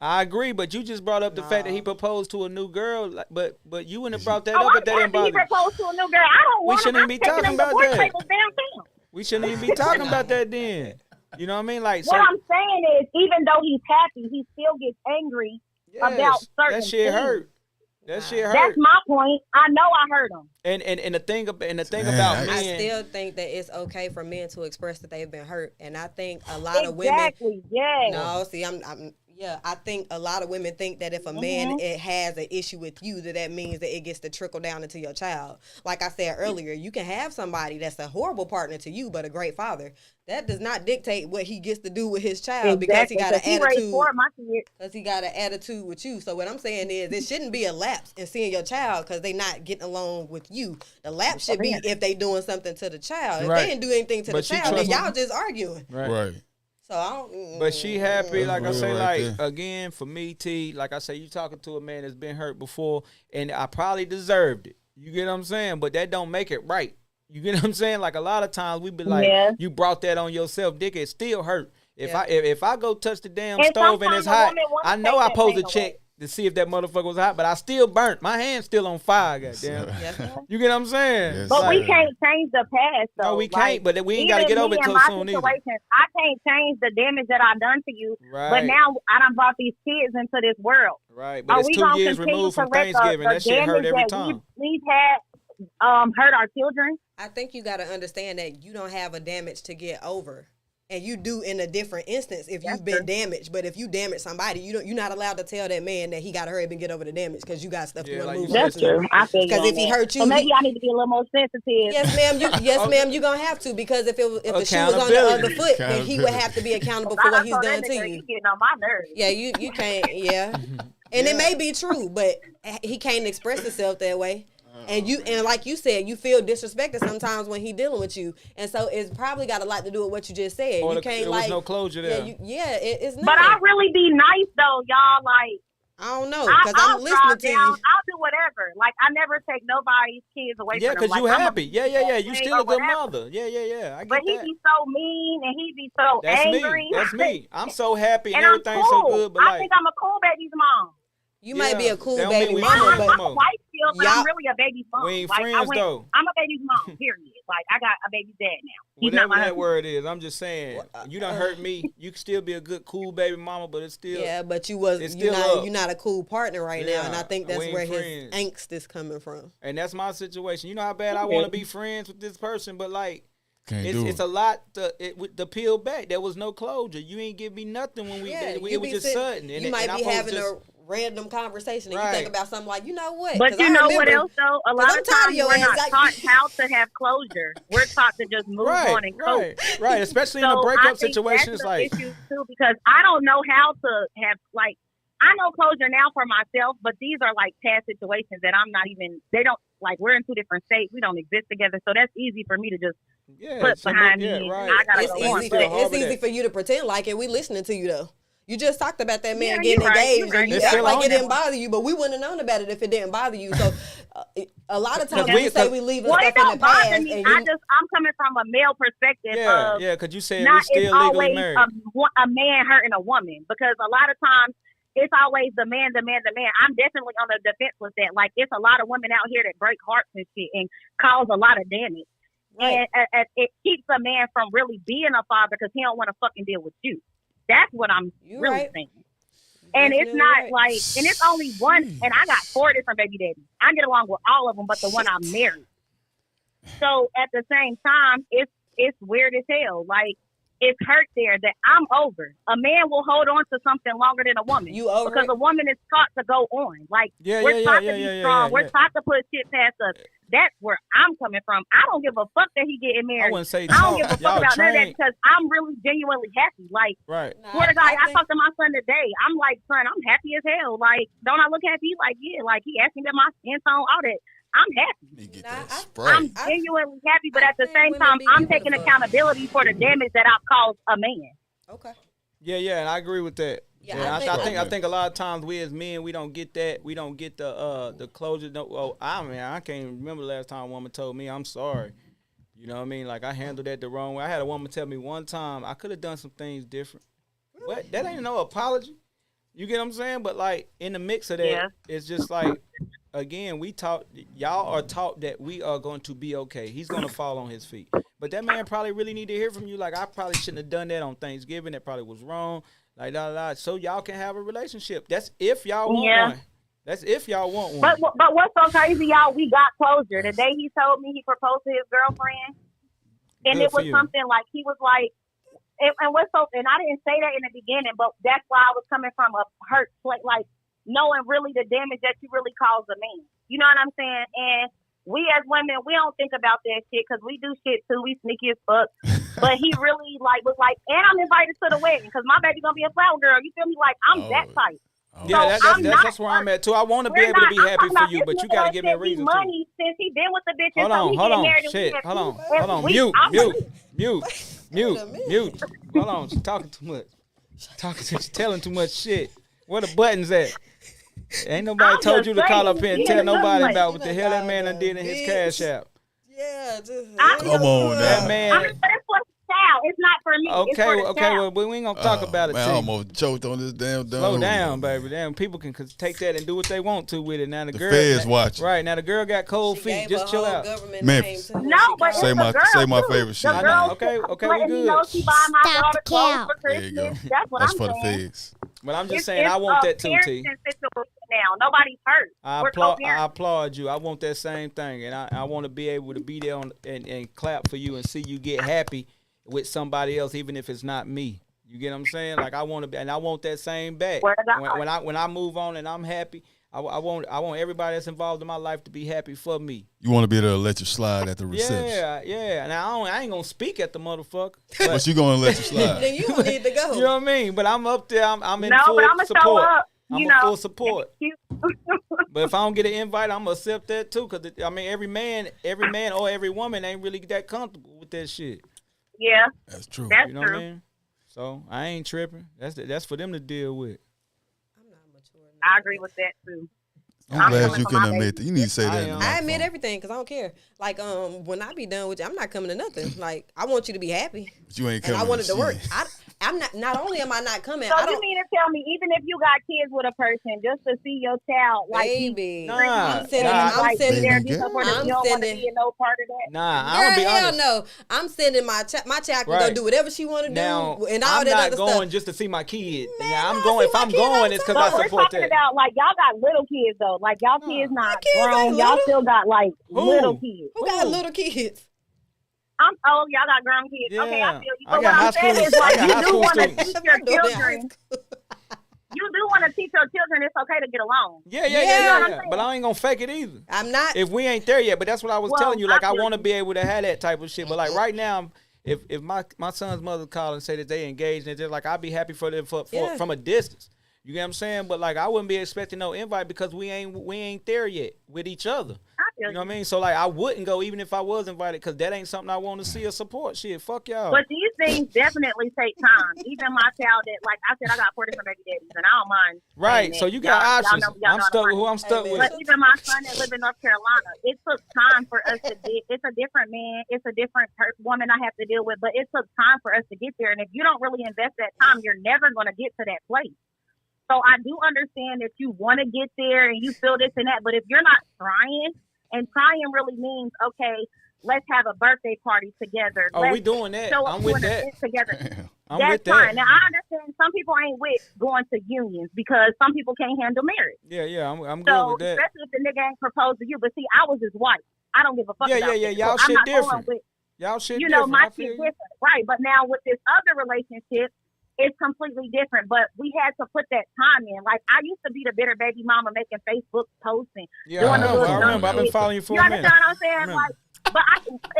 I agree, but you just brought up the fact that he proposed to a new girl. But you wouldn't have brought that Oh, up I'm if that didn't happy he bother you. proposed to a new girl. I don't We want shouldn't him. even be I'm taking talking him to about board that. tables downtown. We shouldn't even be talking about that then. You know what I mean? Like, so, What I'm saying is, even though he's happy, he still gets angry about yes, certain that shit things. hurt. That shit hurt. That's my point. I know I hurt him. And the thing about Man, men, I still think that it's okay for men to express that they've been hurt, and I think a lot of women. Exactly. Yes. No, see, I think a lot of women think that if a man it has an issue with you, that means that it gets to trickle down into your child. Like I said earlier, you can have somebody that's a horrible partner to you, but a great father. That does not dictate what he gets to do with his child because he got an raised attitude. four of my kids. Because he got an attitude with you. So what I'm saying is it shouldn't be a lapse in seeing your child because they not getting along with you. The lapse should be if they doing something to the child. If Right. they didn't do anything to But the she child, then trust- y'all just arguing. Right. So I don't. but she happy, like I That's say, real like right there. again for me, T. Like I say, you talking to a man that's been hurt before, and I probably deserved it. You get what I'm saying? But that don't make it right. You get what I'm saying? Like a lot of times we be like, Yeah. you brought that on yourself, dick. It still hurt. If Yeah. if I go touch the damn And stove and it's sometimes a hot, woman won't I know take I that supposed to thing check to see if that motherfucker was hot, but I still burnt. My hand's still on fire, goddamn. Yes, ma'am. You get what I'm saying? Yes, But sir. we can't change the past, though. No, we Like, can't, but we ain't got to even get over me it in so my soon either. situation, I can't change the damage that I've done to you. Right. But now I done brought these kids into this world. Right, but Are it's we 2 gonna years continue removed to from let Thanksgiving. the That shit hurt damage every that time. we've had hurt our children? I think you got to understand that you don't have a damage to get over. And you do in a different instance if you've been damaged. But if you damage somebody, you're not allowed to tell that man that he got to hurry up and get over the damage because you got stuff Yeah, you want like to you move said, on to. I feel you. Because if he hurt you, so maybe I need to be a little more sensitive. yes, ma'am. Yes, ma'am. You're gonna have to because if the shoe was on the other foot, then he would have to be accountable for what he's done to you. You getting on my nerves. Yeah, you can't. Yeah, and it may be true, but he can't express himself that way. And like you said, you feel disrespected sometimes when he dealing with you, and so it's probably got a lot to do with what you just said. Or You can't there was no closure there. It's not. But I really be nice though, y'all. Like I don't know because I'll I'm listening to down. you. I'll do whatever. Like I never take nobody's kids away Yeah, from them. because you Like, I'm a happy. Yeah. You thing still or a good whatever. mother. Yeah. I get But he that. be so mean and he be so That's angry. me. That's me. I'm so happy and And I'm everything's cool. so good, but I like, think I'm a cool baby's mom. You might be a cool that don't mean baby we mama, friends but no I'm more. a wife still, but Y'all- I'm really a baby's mom. We ain't like, friends, though. I'm a baby's mom, period. Like, I got a baby's dad now. He's whatever not my that husband. word is, I'm just saying, you done hurt me. You can still be a good, cool baby mama, but it's still. yeah, but It's you're still not up. you're not a cool partner right now, and I Yeah, think we that's ain't where friends. his angst is coming from. And that's my situation. You know how bad I want to be friends with this person, but like, Can't do it's it. a lot to peel back. There was no closure. You ain't give me nothing when Yeah, it was just sudden. And you might and be I'm having supposed a random conversation, and you Right. think about something like, you know what? But 'Cause you I know what remember- else, though? A 'cause lot I'm of tired of times your we're ass. not Like- taught how to have closure. We're taught to just move on and cope. right. Especially in a So I breakup think situation, that's it's the like, issue too, because I don't know how to have like I know closure now for myself, but these are like past situations that I'm not even. They don't like. We're in two different states. We don't exist together, so that's easy for me to just yeah, put some- behind yeah, me. right. I gotta It's go on. easy. Still It's harbor easy that. for you to pretend like it. We listening to you though. You just talked about that man Yeah, getting you're right, engaged, you're right. and you It's act still like on it there. didn't bother you, but we wouldn't have known about it if it didn't bother you. So, a lot of times Because we we- say we leave Well, stuff it in don't the past, bother me. and I'm coming from a male perspective Yeah, of yeah, because you said we not still it's legally always married. a man hurting a woman, because a lot of times it's always the man. I'm definitely on the defense with that. Like, it's a lot of women out here that break hearts and shit and cause a lot of damage. right. And it keeps a man from really being a father because he don't want to fucking deal with you. That's what I'm You really right. saying. And it's Definitely not right. like, and it's only one, and I got 4 different baby daddies. I get along with all of them, but the one I'm married. So at the same time, it's weird as hell. Like, it's hurt there that I'm over. A man will hold on to something longer than a woman. You over Because it? a woman is taught to go on. Like, Yeah, we're yeah, taught yeah, to be yeah, yeah, strong. yeah, We're yeah. taught to put shit past us. That's where I'm coming from. I don't give a fuck that he getting I married. wouldn't say I don't give a talk. fuck Y'all about none of that trained. because I'm really genuinely happy. Like, Right. Nah, swear to God, I think- talked to my son today. I'm like, son, I'm happy as hell. Like, don't I look happy? He's like, yeah. Like, he asked me about my skin tone, all that. I'm happy. You get Nah, that I- spray. I'm I- genuinely happy, but I at the think same women time, be I'm giving a taking fuck. accountability for the damage that I've caused a man. Okay. Yeah, and I agree with that. Yeah, Yeah, I I think a lot of times we as men we don't get that. We don't get the closure. No, well, I can't remember the last time a woman told me I'm sorry. You know what I mean? Like, I handled that the wrong way. I had a woman tell me one time I could have done some things different. What? That ain't no apology. You get what I'm saying? But like in the mix of that, Yeah. it's just like, again, y'all are taught that we are going to be okay. He's going to fall on his feet. But that man probably really need to hear from you. Like, I probably shouldn't have done that on Thanksgiving. That probably was wrong. Like, so y'all can have a relationship. That's if y'all want Yeah. one. That's if y'all want one. But what's so crazy, y'all? We got closure. The day he told me he proposed to his girlfriend, and Good it for was you. something like he was like, and what's so, and I didn't say that in the beginning, but that's why I was coming from a hurt place, like knowing really the damage that you really caused a man. You know what I'm saying? And we as women, we don't think about that shit because we do shit too. We sneaky as fuck. But he really like was like, and I'm invited to the wedding because my baby gonna be a flower girl. You feel me? Like, I'm that type. Oh. Yeah, So I'm not that's where I'm at too. I want to be We're able to not- be I'm happy talking for about you, this but you nigga got to that give me a said he reason to. money since he been with the bitch. Hold and so on, he hold getting on. married and Shit, we hold on, every hold on. week. Mute, I'm mute, like, mute, mute, Wait a minute. mute. Hold on, she's talking too much. She's telling too much shit. Where the buttons at? Ain't nobody I'm told just you to call saying, up here and he tell done nobody done about much. what the He hell done that man done done did in his bitch. cash app. Yeah, just Come on That now. man. but it's for the child. It's not for me. It's Okay, for the okay, child. well, we ain't gonna talk about it. Man, I T. almost choked on this damn Slow Julio, down, man. baby. Damn, people can take that and do what they want to with it. Now the girl, feds watching. Right now, the girl got cold She feet. gave Just her chill whole out. government Memphis. name, too, when No, she but called. Say it's my- the girl say my too. favorite shit. The I girl know. Okay, okay, we letting me good. know she buying my Stop daughter the clothes cap. for There you go. Christmas. That's what That's I'm for the saying. feds. But I'm just It's saying, I want that too, T. parenting situation now. Nobody's hurt. I We're applaud, co-parents. I applaud you. I want that same thing, and I want to be able to be there and clap for you and see you get happy with somebody else, even if it's not me. You get what I'm saying? Like, I want to be, and I want that same back. Swear to God. When I move on and I'm happy, I want everybody that's involved in my life to be happy for me. You want to be able to let you slide at the reception. Yeah. Now I ain't gonna speak at the motherfucker, But but you going to let you slide. Then you don't need to go. you know what I mean. But I'm up there. I'm in No, full but I'm gonna show support. up. I'm You in know, full support. You- But if I don't get an invite, I'm gonna accept that too. Cause I mean, every man or every woman ain't really that comfortable with that shit. yeah, That's true. that's You know what I true. mean? So I ain't tripping. That's for them to deal with. I'm not mature enough. I agree with that too. I'm I'm glad coming you for can my admit that. You need to say I that. in am. the I microphone. admit everything because I don't care. Like, when I be done with you, I'm not coming to nothing. Like, I want you to be happy, But you ain't and coming. I wanted to work. shit. I'm not. Not only am I not coming, So I you don't. mean to tell me, even if you got kids with a person, just to see your child, like, Baby, Nah, I'm sending. nah. I'm sending. Baby, you girl. support it, I'm you don't want to sending- be in no part of that. Nah, I Girl, don't be hell honest. no. I'm sending my child. My child can Right. go do whatever she want to do, Now and all I'm that not other going stuff. just to see my kid. Man, Yeah, I'm I going. see If my I'm kid all going, the it's because time. I But we're support talking that. about, like, y'all got little kids, though. Like, y'all kids not kids ain't grown. Y'all little. still got, like, Who? little kids. Who got Ooh. little kids? I'm old. Y'all got grown kids. Okay, Yeah. I feel you. I But got what high I'm saying school- is, like, I got high you do school want to students. teach My your daughter in high children. school. You do want to teach your children it's okay to get along. Yeah. You know what I'm But saying? I ain't gonna fake it either. I'm not. If we ain't there yet, but that's what I was Well, telling you. Like, I I feel want to you. be able to have that type of shit. But like right now, if my son's mother call and say that they engaged and they're like, I'd be happy for them Yeah. from a distance. You get what I'm saying? But like, I wouldn't be expecting no invite because we ain't there yet with each other. I You know what I mean? So like, I wouldn't go even if I was invited, because that ain't something I want to see or support. Shit, fuck y'all. But these things definitely take time. Even my child that, like I said, I got 4 different baby daddies, and I don't mind. Right. So you got options. I'm stuck with who I'm stuck with. But even my son that live in North Carolina, it took time for us to get. It's a different man. It's a different woman I have to deal with. But it took time for us to get there. And if you don't really invest that time, you're never going to get to that place. So I do understand that you want to get there and you feel this and that, but if you're not trying, and trying really means, okay, let's have a birthday party together. Oh, we doing that. I'm with that. Together. I'm That's with that. fine. Now, I understand some people ain't with going to unions because some people can't handle marriage. Yeah, I'm good So, with that. especially if the nigga ain't proposed to you. But see, I was his wife. I don't give a fuck about Yeah. this. Y'all So shit I'm not different. going with, Y'all shit you different. know, my I feel shit you. different. Right. But now with this other relationship, it's completely different. But we had to put that time in. Like, I used to be the bitter baby mama making Facebook posts and Yeah, doing the I little remember. I've been shit. following you for You a minute. understand what I'm saying? Remember. Like, but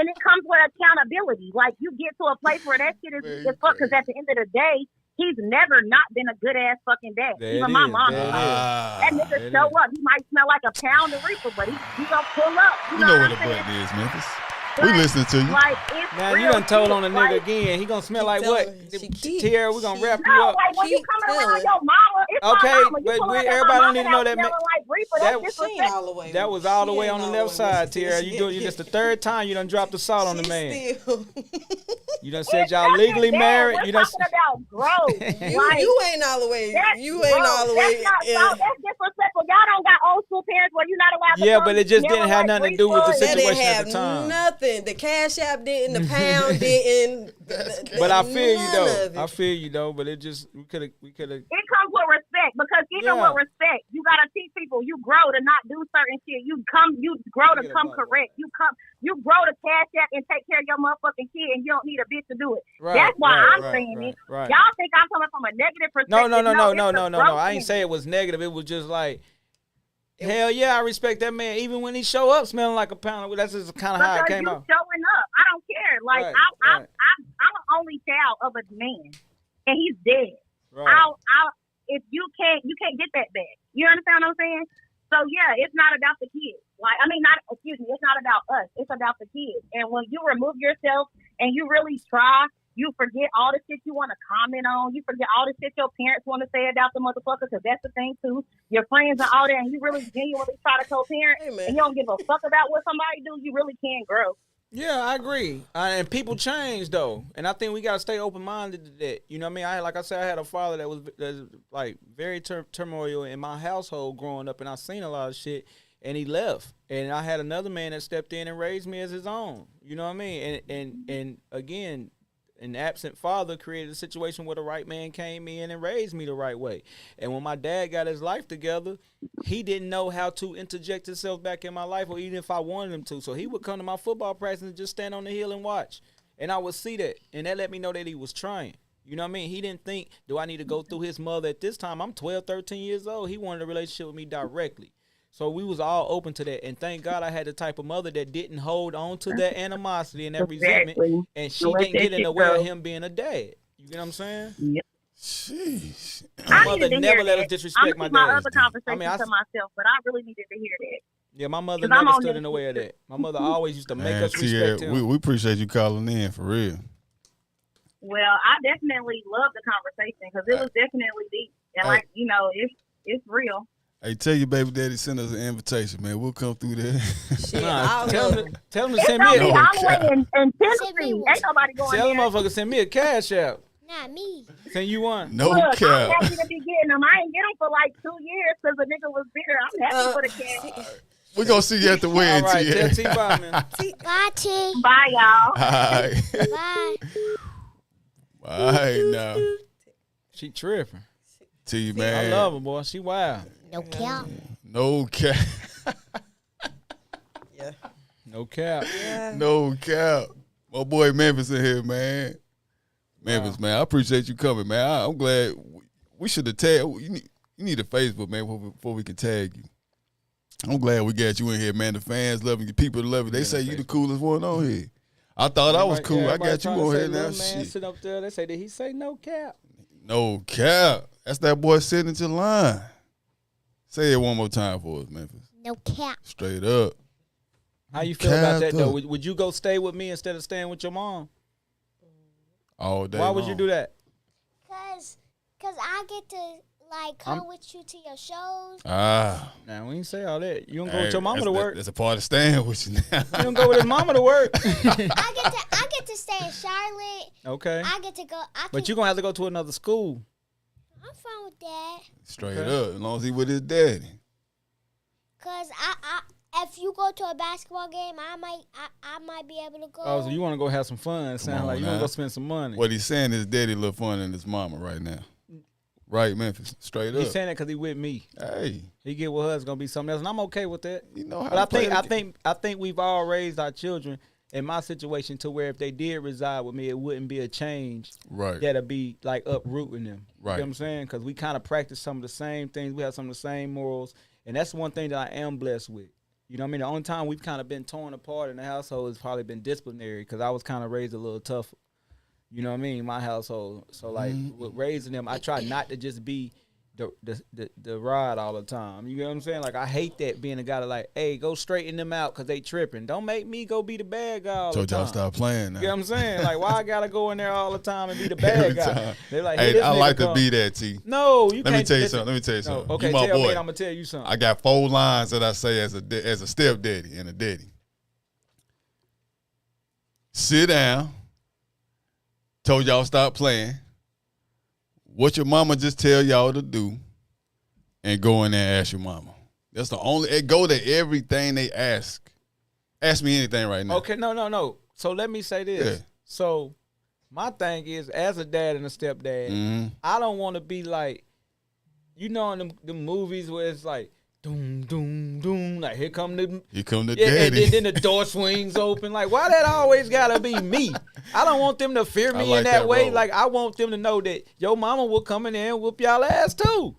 and it comes with accountability. Like, you get to a place where that shit is fuck. Because at the end of the day, he's never not been a good ass fucking dad. There Even it my is. mom. There it That is. nigga There it show is. up. He might smell like a pound of reefer, but he gonna pull up. You know what where the I'm saying? button is, Memphis. We listening to you. Like, it's Now real you done told shit. on the Like, nigga again. He gonna smell Keep like what? telling. She keep- Tierra, we gonna she- wrap you no, up. like when you Keep coming around telling. your mama, it's Okay, my mama. You but pulling we- up at everybody my don't mama need to know house that smelling like reefer. that- That's She ain't disrespectful. all the way. That was all the She way ain't on the all left side, way. Tierra. You just the third time you done dropped the salt on the man. Still. You done said y'all legally married. We're You done. talking about growth. You ain't all the way. That's You ain't all the way. That's not so. That's disrespectful. Y'all don't got old school parents where you're not allowed to. Yeah, come but it just didn't smelling have like nothing to do with the reefer. That didn't situation at have the time. nothing. The Cash App didn't. The pound didn't. But I feel you none though. of it. I feel you though. But it just we could have. It comes with respect because even Yeah. with respect, you gotta teach people. You grow to not do certain shit. You grow to Forget come about correct. You grow to cash out and take care of your motherfucking kid, and you don't need a bitch to do it. Right, That's why right, I'm right, saying right, it. right. Y'all think I'm coming from a negative perspective? No. I ain't say it was negative. It was just like, hell yeah, I respect that man. Even when he show up smelling like a pound, that's just kind of how it Because came you out. showing up. I don't care. Like Right, I'm right. an only child of a man, and he's dead. Right. If you can't get that back. You understand what I'm saying? So yeah, it's not about the kids. It's not about us. It's about the kids. And when you remove yourself and you really try, you forget all the shit you want to comment on. You forget all the shit your parents want to say about the motherfucker, because that's the thing too. Your friends and all that, and you really genuinely try to co-parent, Hey, man. and you don't give a fuck about what somebody do. You really can't grow. Yeah, I agree. And people change though, and I think we gotta stay open minded to that. You know what I mean? Like I said, I had a father that was like very turmoil in my household growing up, and I seen a lot of shit. And he left, and I had another man that stepped in and raised me as his own. You know what I mean? And again, an absent father created a situation where the right man came in and raised me the right way. And when my dad got his life together, he didn't know how to interject himself back in my life, or even if I wanted him to. So he would come to my football practice and just stand on the hill and watch. And I would see that, and that let me know that he was trying. You know what I mean? He didn't think, do I need to go through his mother at this time? I'm 12, 13 years old. He wanted a relationship with me directly. So we was all open to that, and thank God I had the type of mother that didn't hold on to that animosity and that resentment, and she didn't get in the way of him being a dad. You get what I'm saying? Jeez. My I mother needed to never hear let that. us disrespect I'm my gonna keep my dad. other conversation I mean, to myself, but I really needed to hear that. Yeah, my mother 'Cause I'm never on stood that in the way of shit, that. My mother always used to make Man, us respect Tierra, him. we appreciate you calling in for real. Well, I definitely loved the conversation because it was definitely deep, and it's real. Hey, tell your baby daddy send us an invitation, man. We'll come through there. Shit, Nah, I'll tell go. him to It's send gonna me be a all the way in Send Tennessee. me one. Ain't nobody going tell the there. motherfucker send me a cash app. Not me. Send you one. No Look, I'm cap. happy to be getting them. I ain't get them for like 2 years because the nigga was bitter. I'm happy for the cash. We're going to see you at the All wedding, right, tell Tierra. T bye, man. Bye, T. Bye, y'all. All right. Bye. All right, now. She tripping. T, I man. love her, boy. She wild. No cap. No cap. Yeah. No cap. No cap. My boy Memphis in here, man. Memphis, man. I appreciate you coming, man. I'm glad. We should have tagged. You need a Facebook, man, before we can tag you. I'm glad we got you in here, man. The fans loving you. People love you. They say you the coolest one on here. I thought I was cool. I Everybody got you trying to on say, here now. "Little man, Shit. sit up there." They say, did he say no cap? No cap. That's that boy sitting into line. Say it one more time for us, Memphis. No cap. Straight up. How you feel about that Capped though? up. Would you go stay with me instead of staying with your mom? All day. Why would you do that? Cause I get to like come with you to your shows. Ah. Nah, we ain't say all that. You don't go with your mama to work. That's a part of staying with you now. You don't go with his mama to work. I get to stay in Charlotte. Okay. I get to go. But you're going to have to go to another school. I'm fine with that. Straight Okay. up, as long as he with his daddy. Cause if you go to a basketball game, I might be able to go. Oh, so you want to go have some fun. Sound on like you want now. to go spend some money. What he's saying is daddy look fun than his mama right now. Right, Memphis. Straight up. He's saying that because he with me. Hey, He get with her, it's going to be something else. And I'm okay with that. you know how But I to play think the I think we've all raised our children in my situation to where if they did reside with me, it wouldn't be a change Right. that'll be like uprooting them. You Right. know what I'm saying? Because we kind of practice some of the same things. We have some of the same morals. And that's one thing that I am blessed with. You know what I mean? The only time we've kind of been torn apart in the household has probably been disciplinary because I was kind of raised a little tougher. You know what I mean? My household. So, like, with raising them, I try not to just be the rod all the time. You know what I'm saying? Like, I hate that being a guy that like, hey, go straighten them out because they tripping. Don't make me go be the bad guy all Told the time. y'all stop playing now. You know what I'm saying? Like, why I gotta go in there all the time and be the bad Every guy? time. They're like, Hey, this I nigga like to come. be that, T. No, you Let can't. me tell you listen. something. Let me tell you No, something. okay, You my tell boy. me, I'm gonna tell you something. I got 4 lines that I say as a stepdaddy and a daddy. Sit down. Told y'all stop playing. What your mama just tell y'all to do, and go in there and ask your mama. That's the only. It go to everything they ask. Ask me anything right now. Okay, no. So let me say this. Yeah. So my thing is, as a dad and a stepdad, Mm-hmm. I don't want to be like, you know, in the movies where it's like, doom, doom, doom, like here come the Here come the yeah, and daddy. then the door swings open. Like, why that always gotta be me? I don't want them to fear I me like in that that way. role. Like, I want them to know that your mama will come in there and whoop y'all ass too.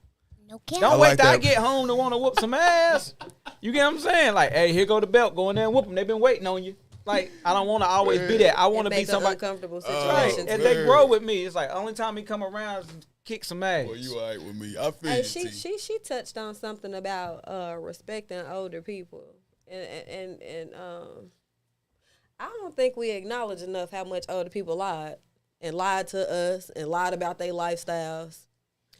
No cap. Don't I wait like till I that. get home to want to whoop some ass. You get what I'm saying? Like, hey, here go the belt. Go in there and whoop them. They've been waiting on you. Like, I don't want to always be that. I want to And be make an somebody. uncomfortable Right. situation. As man. they grow with me, it's like only time he come around is kick some ass. Boy, you all right with me. I feel Hey, you, T. she touched on something about respecting older people, and I don't think we acknowledge enough how much older people lied to us and lied about their lifestyles.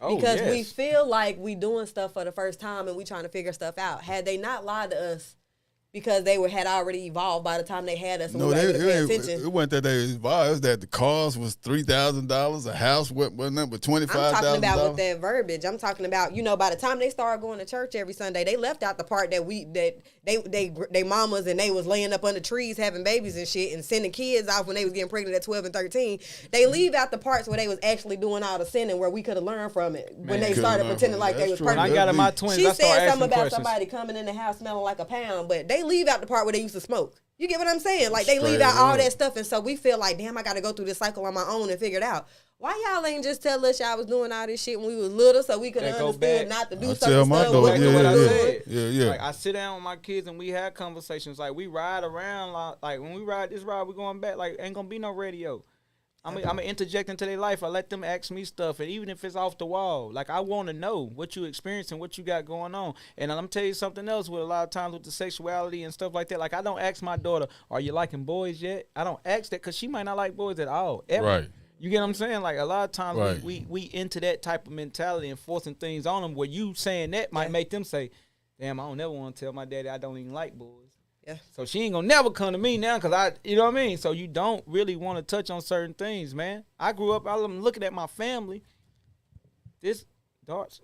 Oh, Because yes. we feel like we doing stuff for the first time and we trying to figure stuff out. Had they not lied to us because they had already evolved by the time they had us and No, we were able to pay it attention. wasn't that they involved. It was that the cars was $3,000. A house wasn't that but $25,000. I'm talking about with that verbiage. I'm talking about, you know, by the time they started going to church every Sunday, they left out the part that they mamas and they was laying up under trees having babies and shit and sending kids off when they was getting pregnant at 12 and 13. They leave out the parts where they was actually doing all the sinning where we could have learned from it when they coulda started learned pretending from like it. they That's was true. When I perfect. got in my 20s, She I started said something asking about questions. somebody coming in the house smelling like a pound, but they leave out the part where they used to smoke. You get what I'm saying? Like, they leave Straight out all up. that stuff, and so we feel like, damn, I got to go through this cycle on my own and figure it out. Why y'all ain't just tell us y'all was doing all this shit when we was little so we could That go understand back. not to do I certain tell my stuff? daughter, Back to what I said. yeah. Like, I sit down with my kids and we have conversations. Like, we ride around. Like when we ride this ride, we going back. Like, ain't gonna be no radio. I'm gonna interject into their life. I let them ask me stuff, and even if it's off the wall, like I want to know what you experiencing, what you got going on. And I'm gonna tell you something else. With a lot of times with the sexuality and stuff like that, like I don't ask my daughter, "Are you liking boys yet?" I don't ask that because she might not like boys at all. Ever. Right. You get what I'm saying? Like a lot of times Right. we into that type of mentality and forcing things on them. Where you saying that might make them say, "Damn, I don't never want to tell my daddy I don't even like boys." Yeah. So she ain't gonna never come to me now because you know what I mean? So you don't really want to touch on certain things, man. I grew up, I'm looking at my family. This darts.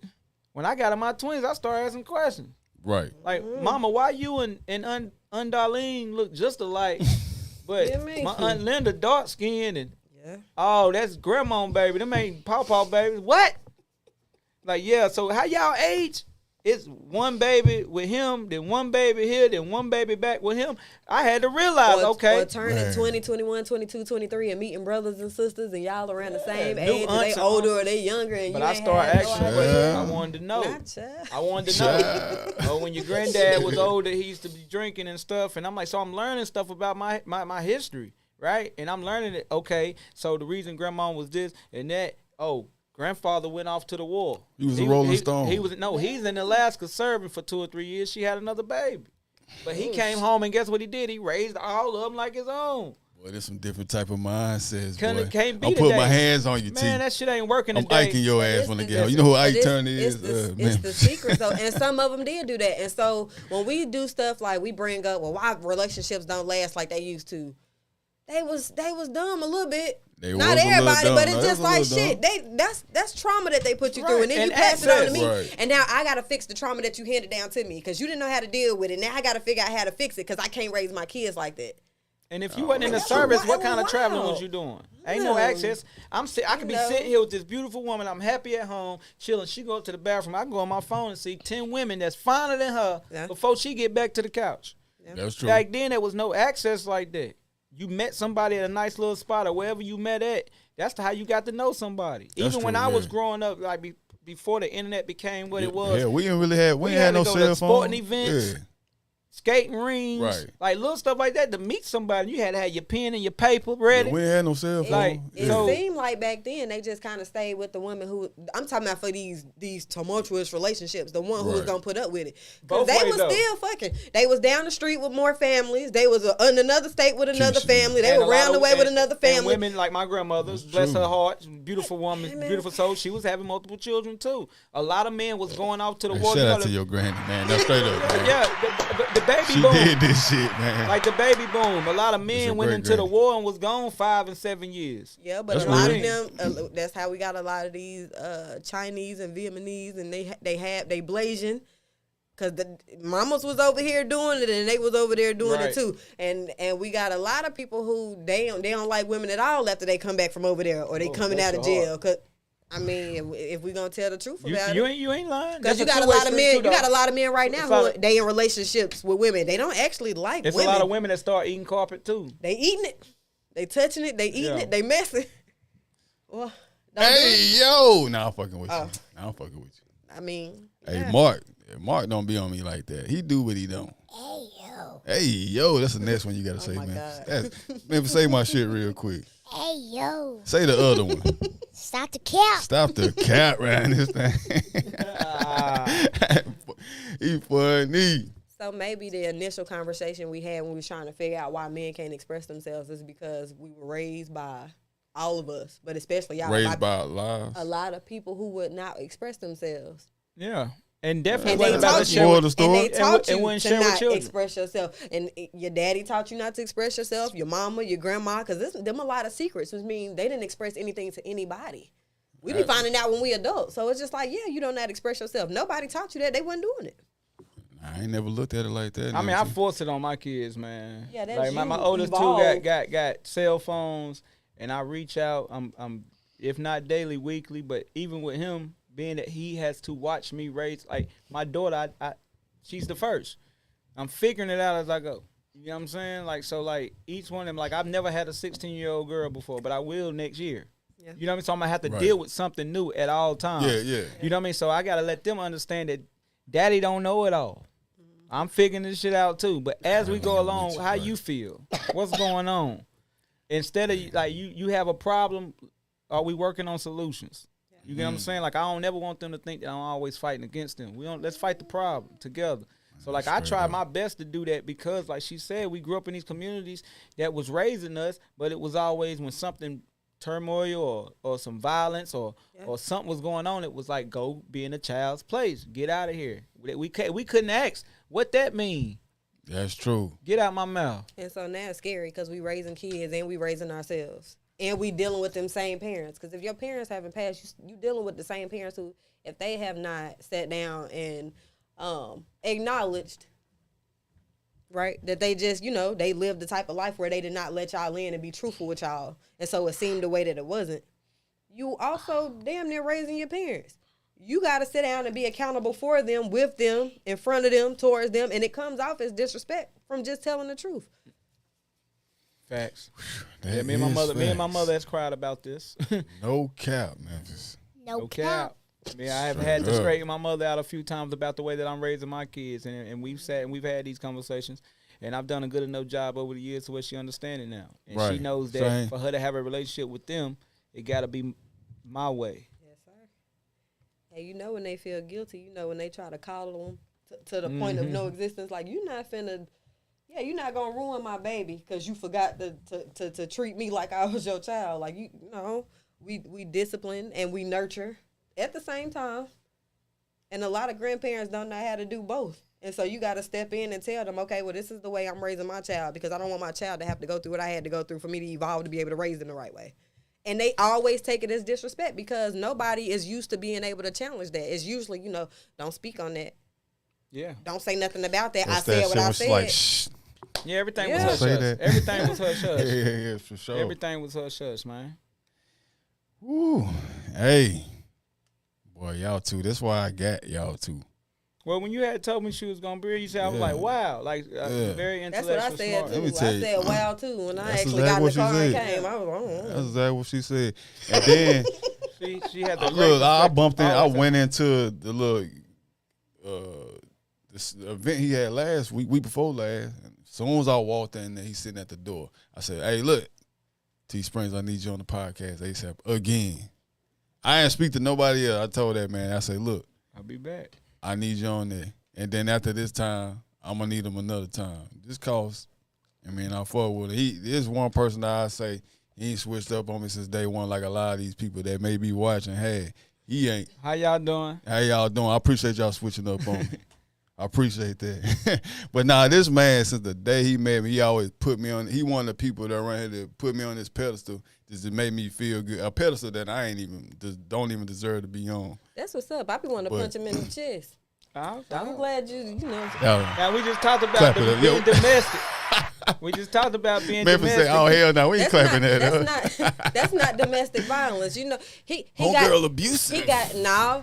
When I got in my 20s, I started asking questions. Right. Like, Mama, why you and Darlene look just alike? But Yeah, me. my Aunt Linda dark skinned and Yeah. oh, that's grandma baby. Them ain't pawpaw babies. What? Like, yeah, so how y'all age? It's one baby with him, then one baby here, then one baby back with him. I had to realize, okay. Or turning Man. 20, 21, 22, 23 and meeting brothers and sisters and y'all around the same new age. And they aunts and older uncles. or they younger and But you I ain't started had asking no questions. idea. I wanted to know. Not child. I wanted to know. Oh, when your granddad was older, he used to be drinking and stuff. And I'm like, so I'm learning stuff about my history, right? And I'm learning it. Okay, so the reason grandma was this and that. Oh, grandfather went off to the war. He was a Rolling Stone. He's in Alaska serving for 2 or 3 years. She had another baby. But he came home and guess what he did? He raised all of them like his own. Boy, there's some different type of mindsets, Can't boy. be I'm putting today. my hands on you, T. Man, that shit ain't working I'm today. Iking your ass It's when I the- get home. You know who but Ike it's- Turner it's is? the, Man. it's the secret though, and some of them did do that. And so when we do stuff like we bring up, well, why relationships don't last like they used to, they was dumb a little bit. They was Not a little everybody, dumb. but No, it's they just was a like little shit. dumb. That's trauma that they put you Right. through, and then And you pass it on to access. me, Right. and now I gotta fix the trauma that you handed down to me because you didn't know how to deal with it. Now I gotta figure out how to fix it because I can't raise my kids like that. And if you wasn't in the That's service, wild. what kind of traveling was Wild. you doing? Ain't no No. access. I could be No. sitting here with this beautiful woman. I'm happy at home, chilling. She go up to the bathroom. I can go on my phone and see 10 women that's finer than her Yeah. before she get back to the couch. That's true. Back then, there was no access like that. You met somebody at a nice little spot or wherever you met at. That's how you got to know somebody. That's Even when true, I was yeah. growing up, like before the internet became what it was, Yeah, we didn't really have. We We ain't had had no to go to cell phone. sporting events. Yeah. skating rings, Right. like little stuff like that. To meet somebody, you had to have your pen and your paper ready. Yeah, we ain't had no cell phone. Like, It yeah. so- seemed like back then they just kind of stayed with the women who I'm talking about for these tumultuous relationships. The one who was Right. gonna put up with it, Both because they ways, was though. still fucking. They was down the street with more families. They was in another state with another Keeps- family. They And were a lot round the of- way with and- another and family. women like my grandmother's, That's bless true. her heart, beautiful woman, Amen. beautiful soul. She was having multiple children too. A lot of men was going off to the Hey, war. shout You know, out to your granny, man. That's straight up, man. yeah, the baby She boom. did this shit, man. Like the baby boom. A lot of your men went great into the granny. war and was gone 5 and 7 years. Yeah, but That's a lot real. of them. That's how we got a lot of these Chinese and Vietnamese, and they Blasian. Cause the mamas was over here doing it, and they was over there doing Right. it too. And we got a lot of people who they don't like women at all after they come back from over there or they Oh, coming bless out of your jail. Cause I mean, if we gonna tell the truth about You it, ain't lying. because That's you got a two-way lot of street, men. too, You though. got a lot of men right now It's who a lot of- they in relationships with women. They don't actually like It's women. a lot of women that start eating carpet too. They eating it, they touching it, they eating Yeah. it, they messing. Well, don't do Hey, it. yo. Nah, I'm fucking with you. Oh. Nah, I'm fucking with you. I mean, Hey, yeah. Mark don't be on me like that. He do what he don't. Hey, yo. Hey, yo, that's the next one you gotta say, my man. God. Man, say my shit real quick. Hey, yo. Say the other one. Stop the cap. Stop the cat around this thing. He funny. So maybe the initial conversation we had when we was trying to figure out why men can't express themselves is because we were raised by all of us, but especially y'all, Raised by lies. a lot of people who would not express themselves. Yeah, and definitely And Well, wasn't they about to that's taught share more with of the story. And they taught and you wouldn't to share with not children. express yourself. And your daddy taught you not to express yourself, your mama, your grandma, because them a lot of secrets, which means they didn't express anything to anybody. We be finding out when we adults. So it's just like, yeah, you don't know how to express yourself. Nobody taught you that. They wasn't doing it. I ain't never looked at it like that. I mean, I never. force it on my kids, man. Yeah, that's like my you oldest evolved. two got cell phones, and I reach out. I'm if not daily, weekly, but even with him being that he has to watch me raise. Like my daughter, I she's the first. I'm figuring it out as I go. You know what I'm saying? Like so, like each one of them. Like I've never had a 16-year-old girl before, but I will next year. Yeah. You know what I mean? So I'm gonna have to Right. deal with something new at all times. Yeah, yeah. You know what I mean? So I gotta let them understand that daddy don't know it all. I'm figuring this shit out too. But as we go along, how you feel? What's going on? Instead of like you have a problem, are we working on solutions? You get what I'm saying? Like I don't never want them to think that I'm always fighting against them. Let's fight the problem together. So like I try my best to do that because like she said, we grew up in these communities that was raising us, but it was always when something turmoil or some violence or something was going on, it was like go be in a child's place. Get out of here. We couldn't ask what that mean. That's true. Get out my mouth. And so now it's scary because we raising kids and we raising ourselves. And we dealing with them same parents. Because if your parents haven't passed, you dealing with the same parents who, if they have not sat down and acknowledged, right, that they just, they lived the type of life where they did not let y'all in and be truthful with y'all. And so it seemed the way that it wasn't. You also damn near raising your parents. You got to sit down and be accountable for them, with them, in front of them, towards them. And it comes off as disrespect from just telling the truth. Facts. That Yeah, me and my is mother has cried about this. No cap, Memphis. No No cap. cap. Yeah, I have Straight had to up. straighten my mother out a few times about the way that I'm raising my kids, and we've sat and we've had these conversations, and I've done a good enough job over the years to where she understands it now, and she Right. knows that Same. for her to have a relationship with them, it got to be my way. Yes, sir. Hey, when they feel guilty, when they try to call them to the point of no existence. Like, you're not going to ruin my baby because you forgot to treat me like I was your child. Like, you know, we discipline and we nurture at the same time. And a lot of grandparents don't know how to do both. And so you got to step in and tell them, okay, well, this is the way I'm raising my child because I don't want my child to have to go through what I had to go through for me to evolve to be able to raise them the right way. And they always take it as disrespect because nobody is used to being able to challenge that. It's usually, you know, don't speak on that. Yeah. Don't say nothing about that. That's I said that what shit I was said. like, shh. Yeah, everything Yeah. was Say hush hush. that. Everything was hush hush. Yeah, for sure. Everything was hush hush, man. Woo. Hey. Boy, y'all two. That's why I got y'all two. Well, when you had told me she was gonna be here, you said I was Yeah. like, wow, like Yeah. very That's intellectual, what I said, smart. Let me too. tell I you. said wow, too. When I That's actually got in exactly the car what and she came, said. I was like, That's exactly what she said. And then She had the look, I bumped in. I Always went into the little this event he had last week before last. And as soon as I walked in there, he's sitting at the door. I said, "Hey, look, T Springs, I need you on the podcast ASAP again." I didn't speak to nobody else. I told that man, I said, "Look, I'll be back. I need you on there." And then after this time, I'm gonna need him another time. Just cause, I mean, I fuck with him. There's one person that I say he ain't switched up on me since day one, like a lot of these people that may be watching. Hey, he ain't. How y'all doing? How y'all doing? I appreciate y'all switching up on me. I appreciate that. But nah, this man, since the day he met me, he always put me on. He one of the people that around here that put me on this pedestal just to make me feel good. A pedestal that I ain't even, don't even deserve to be on. that's what's up. I be wanting to But- punch him in the chest. I'm I'm glad you know. Now we just talked about Clap it up, being yo. domestic. We just talked about being Memphis domestic. say, "Oh hell no, we ain't clapping that up." That's not domestic violence. You know, he Homegirl got abusive.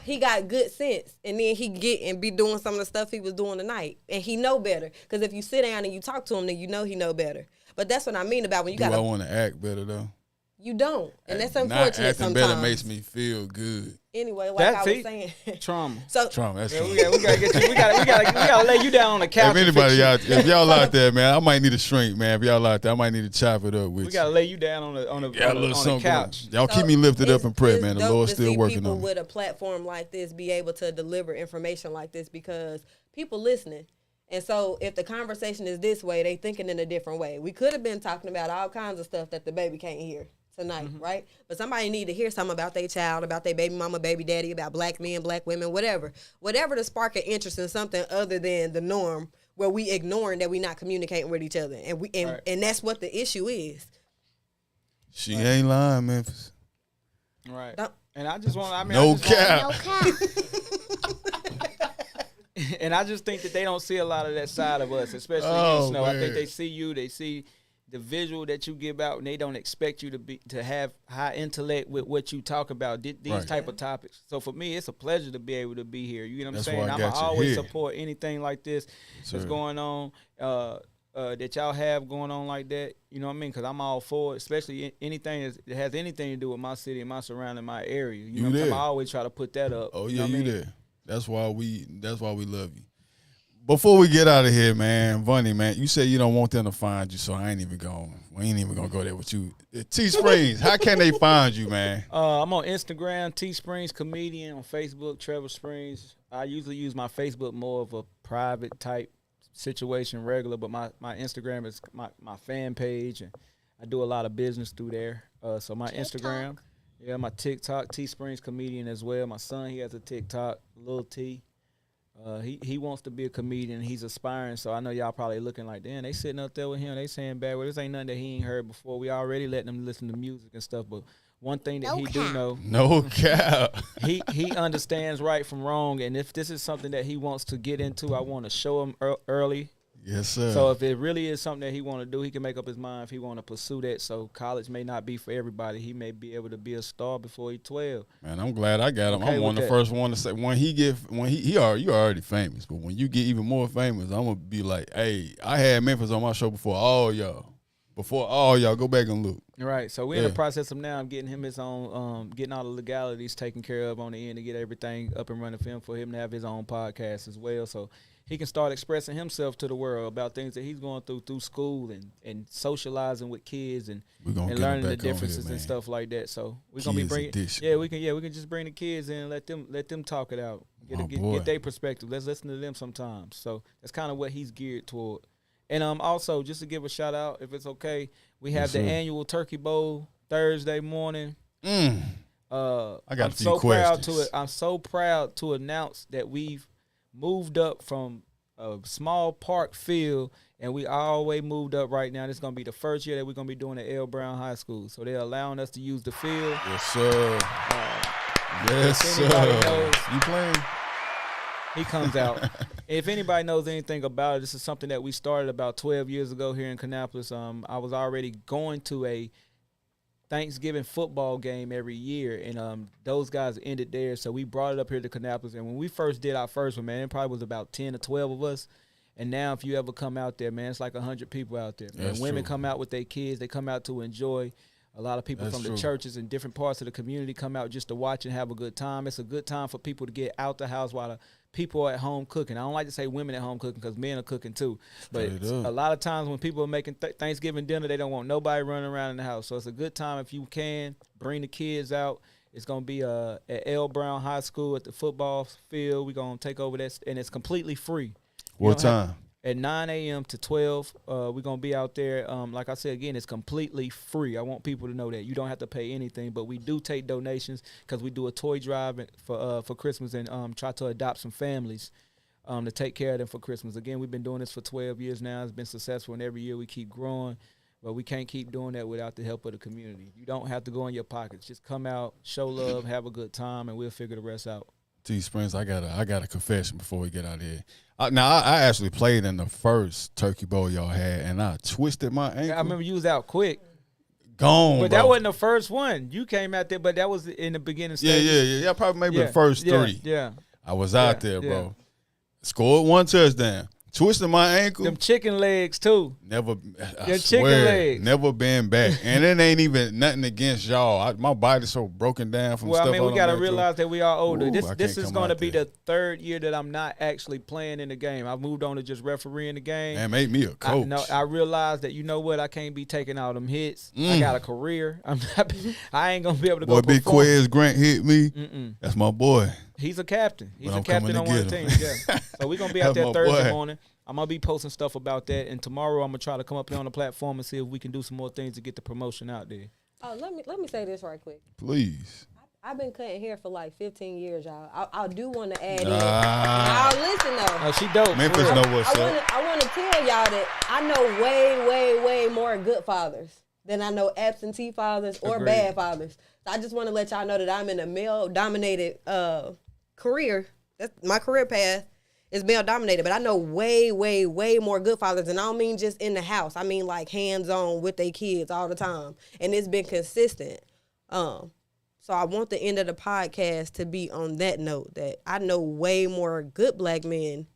he got good sense, and then he get and be doing some of the stuff he was doing tonight, and he know better. Because if you sit down and you talk to him, then you know he know better. But that's what I mean about when you Do I got want to act better though? you don't, and that's Not unfortunate acting sometimes. better makes me feel good. Anyway, like That's I was it. saying. Trauma. So Trauma, that's Yeah, true. we gotta get you. We gotta lay you down on the couch. If and anybody fix you. if y'all out there, man, I might need a shrink, man. If y'all out there, I might need to chop it up with We you. gotta lay you down on the Yeah, a on little the something couch. going. Y'all keep me lifted up and pray, it's man. The dope Lord's to still see working people on me. with a platform like this be able to deliver information like this because people listening. And so if the conversation is this way, they thinking in a different way. We could have been talking about all kinds of stuff that the baby can't hear tonight, right? But somebody need to hear something about their child, about their baby mama, baby daddy, about black men, black women, whatever. Whatever to spark an interest in something other than the norm where we ignoring that we not communicating with each other. And that's what the issue is. She ain't lying, Memphis. Right. Don't- And I just want. I mean, No I just want- cap. No cap. and I just think that they don't see a lot of that side of us, especially Oh, you, Snow. I man. think they see you, they see the visual that you give out, and they don't expect you to have high intellect with what you talk about, these Right. type of topics. So for me, it's a pleasure to be able to be here. You know what I'm That's saying? why I I'm got you always here. support anything like this that's Sir. going on. That y'all have going on like that, you know what I mean? Because I'm all for it, especially anything that has anything to do with my city and my surrounding, my area. You know what I'm saying? there. I always try to put that up. Oh you yeah, know what you I mean? there. That's why we love you. Before we get out of here, man, Vonnie, man, you said you don't want them to find you, so we ain't even gonna go there with you. T Springs, how can they find you, man? I'm on Instagram, T Springs Comedian, on Facebook, Trevor Springs. I usually use my Facebook more of a private type situation, regular, but my Instagram is my fan page, and I do a lot of business through there. So my TikTok. Instagram, yeah, my TikTok, T Springs Comedian as well. My son, he has a TikTok, Lil T. He wants to be a comedian. He's aspiring, so I know y'all probably looking like, damn, they sitting up there with him. They saying bad words. This ain't nothing that he ain't heard before. We already letting him listen to music and stuff, but one thing that No he do cap. know, No cap. he understands right from wrong, and if this is something that he wants to get into, I want to show him early. Yes, sir. So if it really is something that he want to do, he can make up his mind if he want to pursue that. So college may not be for everybody. He may be able to be a star before he's 12. Man, I'm glad I got him. Okay I'm one of with the that. first one to say when you already famous, but when you get even more famous, I'm gonna be like, hey, I had Memphis on my show before all y'all. Go back and look. Right. So we're in the Yeah. process of now getting him his own, getting all the legalities taken care of on the end to get everything up and running for him to have his own podcast as well. So he can start expressing himself to the world about things that he's going through school and socializing with kids and We're gonna and get him learning the back on here, differences man. and stuff like that. So we're gonna be Kids bringing, edition. we can just bring the kids in and let them talk it out. My boy. Get their perspective. Let's listen to them sometimes. So that's kind of what he's geared toward. And also just to give a shout out, if it's okay, we have Yes, the sir. annual Turkey Bowl Thursday morning. I got I'm a few so proud questions. I'm so proud to announce that we've moved up from a small park field, and we all the way moved up right now. This is gonna be the first year that we're gonna be doing at L. Brown High School. So they're allowing us to use the field. Yes, sir. Yes, if anybody sir. knows- You playing? He comes out. If anybody knows anything about it, this is something that we started about 12 years ago here in Kannapolis. I was already going to a Thanksgiving football game every year, and those guys ended there, so we brought it up here to Kannapolis. And when we first did our first one, man, it probably was about 10 or 12 of us. And now if you ever come out there, man, it's like 100 people out there. Man. That's Women true. come out with their kids. They come out to enjoy. A lot of people That's from true. the churches and different parts of the community come out just to watch and have a good time. It's a good time for people to get out the house while the people are at home cooking. I don't like to say women at home cooking because men are cooking too. But Straight up. a lot of times when people are making Thanksgiving dinner, they don't want nobody running around in the house. So it's a good time if you can bring the kids out. It's going to be at L. Brown High School at the football field. We're going to take over that, and it's completely free. You What don't have- time? At 9 a.m. to 12, we're going to be out there. Like I said, again, it's completely free. I want people to know that. You don't have to pay anything, but we do take donations because we do a toy drive for Christmas and try to adopt some families to take care of them for Christmas. Again, we've been doing this for 12 years now. It's been successful, and every year we keep growing. But we can't keep doing that without the help of the community. You don't have to go in your pockets. Just come out, show love, have a good time, and we'll figure the rest out. T Springs, I got a confession before we get out of here. I actually played in the first Turkey Bowl y'all had, and I twisted my ankle. I remember you was out quick. Gone, But bro. that wasn't the first one. You came out there, but that was in the beginning Yeah, stage. yeah. Probably maybe the first three. Yeah. I was out there, bro. Scored one touchdown. Twisted my ankle. Them chicken legs, too. Never, I Your chicken swear, legs. never been back. And it ain't even nothing against y'all. My body's so broken down from Well, stuff. I mean, we done got to went through. realize that we are older. Ooh, I This can't is come going to out be there. the third year that I'm not actually playing in the game. I've moved on to just refereeing the game. Man, made me a coach. I realized that, you know what, I can't be taking all them hits. I got a career. I ain't going to be able to Boy, go Big perform. Quez Grant hit me. That's my boy. He's a captain. He's But a I'm captain coming on to one of the get teams. him. Yeah. So we're going to be out That's there my Thursday boy. morning. I'm going to be posting stuff about that. And tomorrow I'm going to try to come up here on the platform and see if we can do some more things to get the promotion out there. Oh, let me say this right quick. Please. I've been cutting hair for like 15 years, y'all. I do want to add in. Ah. Now listen though. Oh, she dope. Memphis for real. know what's up. I want to tell y'all that I know way more good fathers than I know absentee fathers or Agreed. bad fathers. So I just want to let y'all know that I'm in a male-dominated career. That's my career path is male-dominated, but I know way more good fathers, and I don't mean just in the house. I mean like hands-on with their kids all the time, and it's been consistent. So I want the end of the podcast to be on that note that I know way more good black men,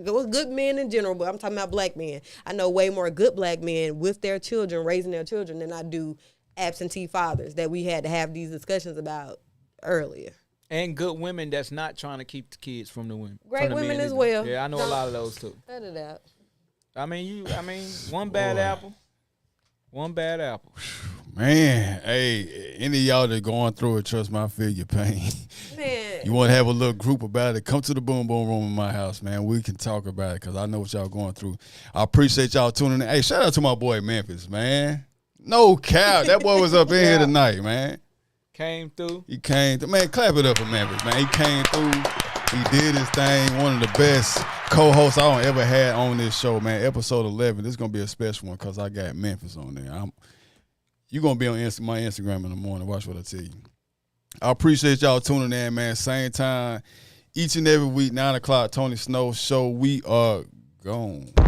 good men in general, but I'm talking about black men. I know way more good black men with their children, raising their children, than I do absentee fathers that we had to have these discussions about earlier. And good women that's not trying to keep the kids from the women. Great from the women men as either. well. Yeah, I know a lot of those too. Cut it out. I mean, one bad apple. One bad apple. Man, hey, any of y'all that going through it, trust me, I feel your pain. Man. You want to have a little group about it, come to the Boom Boom Room in my house, man. We can talk about it because I know what y'all going through. I appreciate y'all tuning in. Hey, shout out to my boy Memphis, man. No cap. That boy was up in here tonight, man. Came through. He came through. Man, clap it up for Memphis, man. He came through. He did his thing. One of the best co-hosts I don't ever had on this show, man. Episode 11. This is going to be a special one because I got Memphis on there. You're going to be on my Instagram in the morning. Watch what I tell you. I appreciate y'all tuning in, man. Same time, each and every week, 9 o'clock, Tony Snow Show. We are gone.